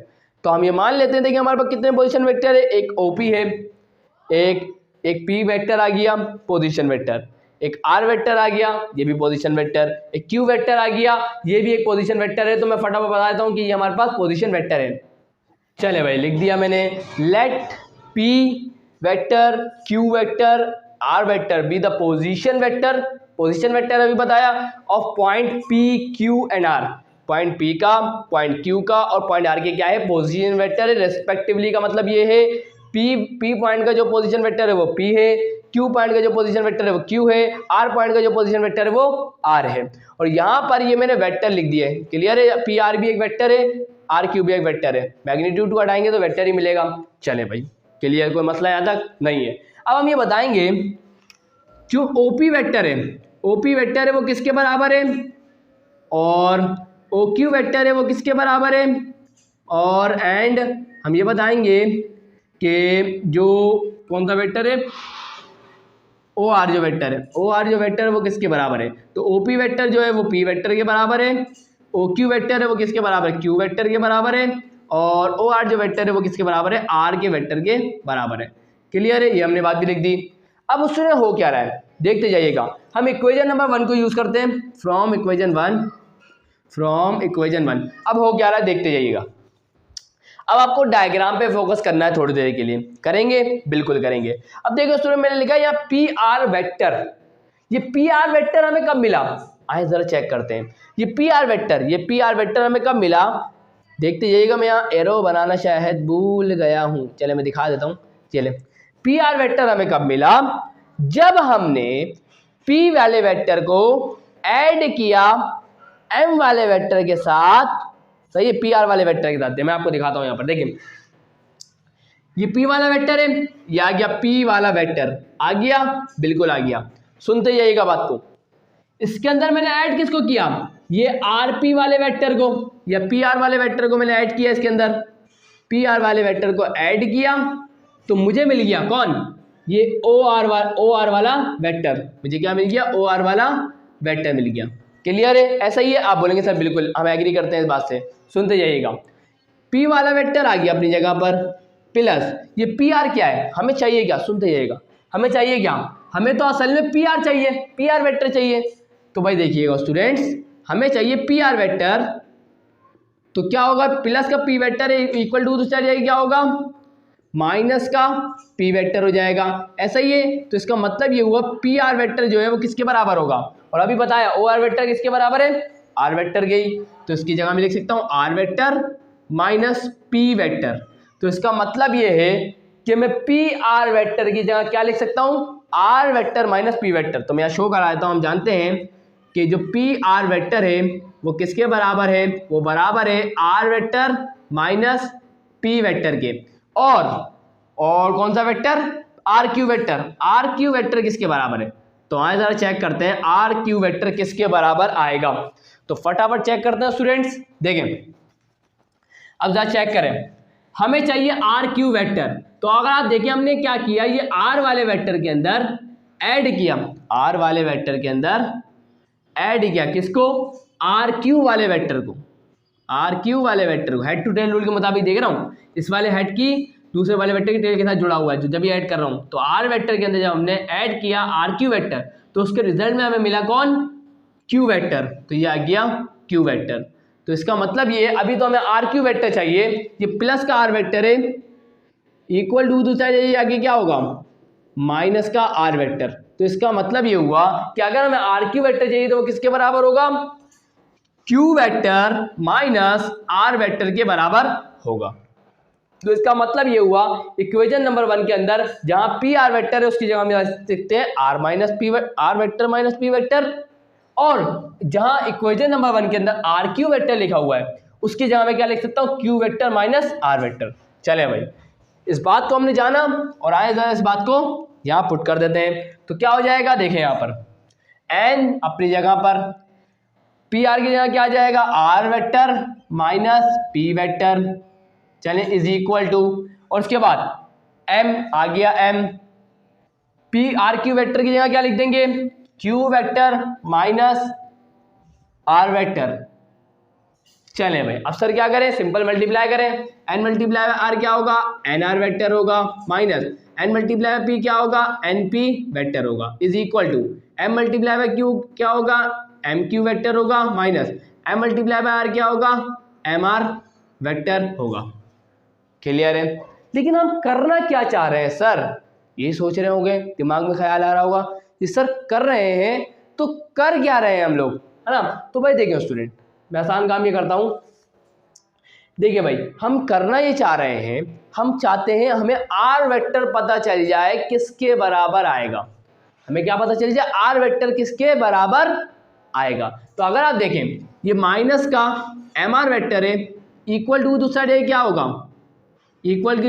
तो हम ये मान लेते हैं, देखिए हमारे पास कितने पोजीशन वेक्टर है, एक OP है, एक P वेक्टर आ गया पोजीशन वेक्टर, एक R वेक्टर आ गया, ये भी पोजीशन वेक्टर, एक Q वेक्टर आ गया, ये भी एक पोजीशन वेक्टर है। तो मैं फटाफट बता देता हूँ कि ये हमारे पास पोजीशन वेक्टर है। चले भाई लिख दिया मैंने, let P vector, Q vector, R vector be the position vector. Position vector अभी बताया of point P, Q and R। Point P का, पॉइंट Q का और पॉइंट R के क्या है, पोजीशन वेक्टर है रेस्पेक्टिवली। का मतलब ये है P पॉइंट का जो पोजीशन वेक्टर है वो P है, Q पॉइंट का जो पोजीशन वेक्टर है वो Q है, R पॉइंट का जो पोजीशन वेक्टर है वो R है। और यहाँ पर ये मैंने वेक्टर लिख दिया है। क्लियर है। PR भी एक वेक्टर है, RQ भी एक वेक्टर है। मैग्नीट्यूड को हटाएंगे तो वेक्टर ही मिलेगा। चले भाई क्लियर, कोई मसला यहाँ तक नहीं है। अब हम ये बताएंगे जो OP वेक्टर है, OP वेक्टर है वो किसके बराबर है, और OQ वेक्टर है वो किसके बराबर है, और एंड हम ये बताएंगे कि जो कौन सा वेक्टर है, OR जो वेक्टर है, OR जो वेक्टर है वो किसके बराबर है। तो OP वेक्टर जो है वो P वेक्टर के बराबर है, OQ वेक्टर है वो किसके बराबर है, Q वेक्टर के बराबर है, और OR जो वेक्टर है वो किसके बराबर है, R के वेक्टर के बराबर है। क्लियर है, ये हमने बात भी लिख दी। अब उसमें हो क्या रहा है देखते जाइएगा। हम इक्वेशन नंबर 1 को यूज करते हैं, फ्रॉम इक्वेशन 1। अब हो क्या रहा है देखते जाइएगा। अब आपको डायग्राम पे फोकस करना है थोड़ी देर के लिए, करेंगे? बिल्कुल करेंगे। अब देखो स्टूडेंट, मैंने लिखा है यहाँ पी आर वेक्टर। ये पी आर वेक्टर हमें कब मिला, आइए जरा चेक करते हैं। ये पी आर वेक्टर हमें कब मिला, देखते जाइएगा। मैं यहाँ एरो बनाना शायद भूल गया हूँ, चले मैं दिखा देता हूँ। चले, पी आर वेक्टर हमें कब मिला, जब हमने पी वाले वेक्टर को ऐड किया एम वाले वेक्टर के साथ। सही है, पी आर वाले वेक्टर के साथ। मैं आपको दिखाता हूं, यहां पर देखिए, ये पी वाला वेक्टर है, ये आ गया पी वाला वेक्टर, आ गया, बिल्कुल आ गया। सुनते जाइएगा बात को। इसके अंदर मैंने ऐड किसको किया, ये आर पी वाले वेक्टर को या पी आर वाले वेक्टर को मैंने ऐड किया। इसके अंदर पी आर वाले वेक्टर को ऐड किया तो मुझे मिल गया कौन, ये ओ आर वाला वेक्टर। मुझे क्या मिल गया, ओ आर वाला वेक्टर मिल गया। क्लियर है? ऐसा ही है? आप बोलेंगे सर बिल्कुल हम एग्री करते हैं इस बात से। सुनते जाइएगा, पी वाला वेक्टर आ गया अपनी जगह पर, प्लस ये पी आर क्या है, हमें चाहिए क्या, सुनते जाइएगा, हमें चाहिए क्या, हमें तो असल में पी आर चाहिए, पी आर वेक्टर चाहिए। तो भाई देखिएगा स्टूडेंट्स, हमें चाहिए पी आर वेक्टर, तो क्या होगा, प्लस का पी वेक्टर इक्वल टू दूसरा जाएगा, क्या होगा, माइनस का पी वेक्टर हो जाएगा। ऐसा ही है, तो इसका मतलब ये हुआ पी आर वेक्टर जो है वो किसके बराबर होगा, और अभी बताया ओ आर वेक्टर किसके बराबर है, आर वेक्टर गई, तो इसकी जगह मैं लिख सकता हूँ R vector minus P vector. तो इसका मतलब ये है कि मैं पी आर वेक्टर की जगह क्या लिख सकता हूँ, R vector minus P vector. तो मैं यहाँ शो करा देता हूँ। हम जानते हैं कि जो पी आर वेक्टर है वो किसके बराबर है, वो बराबर है R vector minus P vector के। और कौन सा vector, R Q vector. R Q vector किसके बराबर है, तो आए जरा चेक करते हैं आर क्यू वेक्टर किसके बराबर आएगा। तो फटाफट चेक करते हैं स्टूडेंट्स, देखें अब जरा चेक करें, हमें चाहिए आर क्यू वेक्टर। तो अगर आप देखिए हमने क्या किया, ये आर वाले वेक्टर के अंदर ऐड किया, आर वाले वेक्टर के अंदर ऐड किया किसको, आर क्यू वाले वेक्टर को, आर क्यू वाले वेक्टर को। हेड टू टेल रूल के मुताबिक देख रहा हूँ, इस वाले हेड की दूसरे वाले वेक्टर की टेल के साथ जुड़ा हुआ है, जो जब ये ऐड कर रहा हूँ। तो आर वेक्टर के अंदर जब हमने ऐड किया आर क्यू वेक्टर, तो उसके रिजल्ट में हमें मिला कौन, क्यू वेक्टर। तो ये आ गया क्यू वेक्टर। तो इसका मतलब ये है, अभी तो हमें आर क्यू वेक्टर चाहिए, ये प्लस का आर वेक्टर है, इक्वल टू दूसरा चाहिए, आगे क्या होगा, माइनस का आर वेक्टर। तो इसका मतलब ये हुआ कि अगर हमें आर क्यू वेक्टर चाहिए तो वो किसके बराबर होगा, Q vector minus R vector के बराबर होगा। तो इसका मतलब ये हुआ, इक्वेशन नंबर 1 के अंदर जहां पी आर वेक्टर है उसकी जगह हम लिखते हैं R vector minus P vector, और जहां इक्वेशन नंबर 1 के अंदर आर क्यू वेक्टर लिखा हुआ है उसकी जगह मैं क्या लिख सकता हूं, Q vector minus R vector. चले भाई, इस बात को हमने जाना, और आए जरा इस बात को यहां पुट कर देते हैं। तो क्या हो जाएगा, देखें यहां पर एन अपनी जगह पर, पी आर की जगह क्या आ जाएगा, R vector minus P vector, चलें इज इक्वल टू, और उसके बाद एम आ गया, M P R Q vector की जगह क्या लिख देंगे, Q vector minus R vector. चलें भाई, अब सर क्या करें, सिंपल मल्टीप्लाई करें, एन मल्टीप्लाई बाय आर क्या होगा, एन आर वेक्टर होगा, minus N multiply by P क्या होगा, एन पी वेक्टर होगा, is equal to M multiply bye Q क्या होगा, एम क्यू वेक्टर होगा, minus M multiply by R क्या होगा, एम आर वेक्टर होगा। क्लियर है? लेकिन हम करना क्या चाह रहे हैं सर, ये सोच रहे होंगे, दिमाग में ख्याल आ रहा होगा कि सर कर रहे हैं तो कर क्या रहे हैं हम लोग, है ना। तो भाई देखिए स्टूडेंट, मैं आसान काम ये करता हूँ, देखिए भाई हम करना ये चाह रहे हैं, हम चाहते हैं हमें आर वेक्टर पता चल जाए किसके बराबर आएगा, हमें क्या पता चल जाए, आर वेक्टर किसके बराबर आएगा। तो अगर आप देखें ये माइनस का एम आर वेक्टर है, इक्वल टू दूसरा डे क्या होगा, इक्वल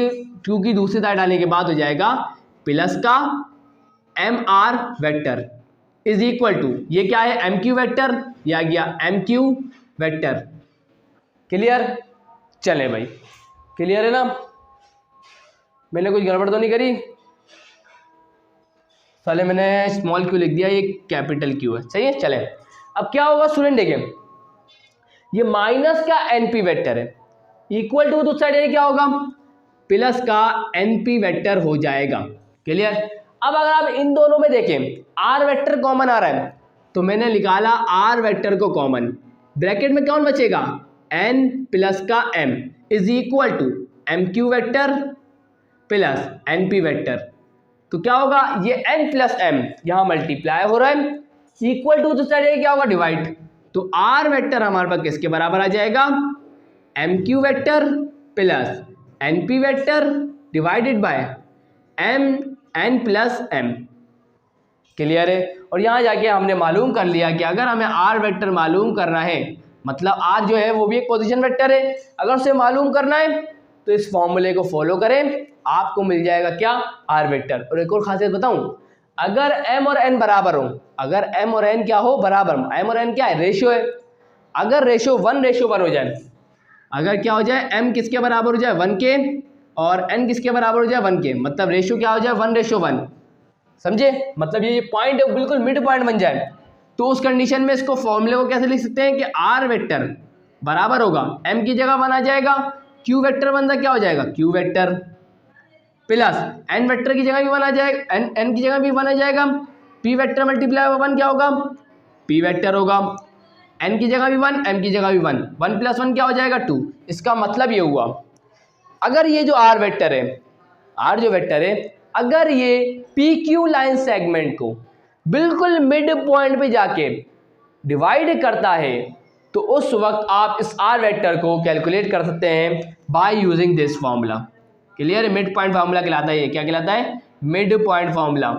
टू की दूसरी साइड आने के बाद हो जाएगा प्लस का M R vector is equal to, ये क्या है, एम क्यू वेक्टर, ये आ गया एम क्यू वेक्टर। क्लियर? चले भाई, क्लियर है ना, मैंने कुछ गड़बड़ तो नहीं करी, साले मैंने स्मॉल क्यू लिख दिया, ये कैपिटल क्यू है, सही है। चले अब क्या होगा स्टूडेंट, देखें ये माइनस का एनपी वेक्टर है, इक्वल टू दूसरा साइड क्या होगा, प्लस का एनपी वेक्टर हो जाएगा। क्लियर? अब अगर आप इन दोनों में देखें आर वेक्टर कॉमन आ रहा है, तो मैंने निकाला आर वेक्टर को कॉमन, ब्रैकेट में कौन बचेगा, एन प्लस का M is equal to, M Q vector plus N P vector. तो क्या होगा, ये n प्लस एम यहाँ मल्टीप्लाई हो रहा है, इक्वल टू तो चलिए क्या होगा, डिवाइड। तो आर वेक्टर हमारे पास किसके बराबर आ जाएगा, M Q vector plus N P vector divided by M N plus M. Clear है। और यहाँ जाके हमने मालूम कर लिया कि अगर हमें आर वेक्टर मालूम करना है, मतलब आर जो है वो भी एक पोजीशन वेक्टर है, अगर उसे मालूम करना है तो इस फॉर्मूले को फॉलो करें, आपको मिल जाएगा क्या, आर वेक्टर। और एक और खासियत बताऊं, अगर m और n बराबर हो, अगर m और n क्या हो, बराबर, m और n क्या है, रेशियो है, अगर रेशियो 1:1 हो जाए, अगर क्या हो जाए, m किसके बराबर हो जाए 1 के और n किसके बराबर हो जाए 1 के, मतलब रेशियो क्या हो जाए 1:1, समझे, मतलब ये पॉइंट बिल्कुल मिड पॉइंट बन जाए, तो उस कंडीशन में इसको फॉर्मूले को कैसे लिख सकते हैं कि आर वेक्टर बराबर होगा, m की जगह 1 आ जाएगा, q वेक्टर बनता क्या हो जाएगा, q vector plus n vector की जगह भी 1 आ जाएगा, n की जगह भी 1 आ जाएगा, p वेक्टर मल्टीप्लाई 1 क्या होगा, p वेक्टर होगा, n की जगह भी 1, m की जगह भी 1, 1 प्लस 1 क्या हो जाएगा 2। इसका मतलब ये हुआ, अगर ये जो r वेक्टर है, r जो वेक्टर है, अगर ये पी क्यू लाइन सेगमेंट को बिल्कुल मिड पॉइंट पे जाके डिवाइड करता है, तो उस वक्त आप इस आर वेक्टर को कैलकुलेट कर सकते हैं by using this formula. Clear है, मिड पॉइंट फार्मूला कहलाता है, ये क्या कहलाता है, मिड पॉइंट फार्मूला।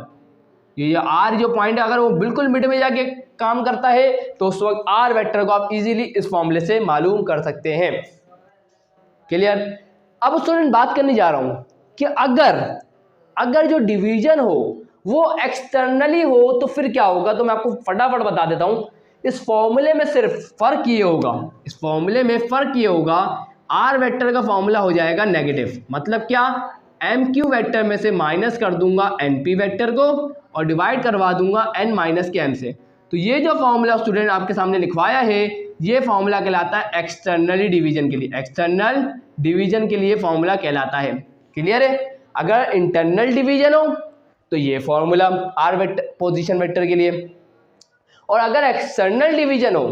ये आर जो पॉइंट है अगर वो बिल्कुल मिड में जाके काम करता है, तो उस वक्त आर वेक्टर को आप इजीली इस फॉर्मूले से मालूम कर सकते हैं। क्लियर। अब स्टूडेंट बात करने जा रहा हूं कि अगर जो डिवीजन हो वो एक्सटर्नली हो तो फिर क्या होगा, तो मैं आपको फटाफट बता देता हूं। इस फॉर्मूले में सिर्फ फर्क ये होगा, इस फॉर्मूले में फर्क ये होगा, आर वेक्टर का फॉर्मूला हो जाएगा नेगेटिव, मतलब क्या, एम क्यू वेक्टर में से माइनस कर दूंगा एन पी वेक्टर को और डिवाइड करवा दूंगा एन माइनस के एम से। तो ये जो फॉर्मूला स्टूडेंट आपके सामने लिखवाया है, ये फॉर्मूला कहलाता है एक्सटर्नली डिवीजन के लिए, एक्सटर्नल डिवीजन के लिए फॉर्मूला कहलाता है। क्लियर है। अगर इंटरनल डिवीजन हो तो ये formula R vector position vector के लिए, और अगर एक्सटर्नल डिवीजन हो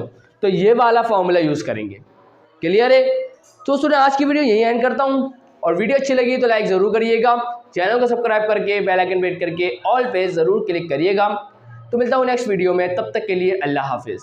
तो ये वाला फॉर्मूला यूज करेंगे। क्लियर है। तो स्टूडेंट आज की वीडियो यही एंड करता हूं, और वीडियो अच्छी लगी तो लाइक जरूर करिएगा, चैनल को सब्सक्राइब करके बेल आइकन पे हिट करके ऑल पे जरूर क्लिक करिएगा। तो मिलता हूं नेक्स्ट वीडियो में, तब तक के लिए अल्लाह हाफिज।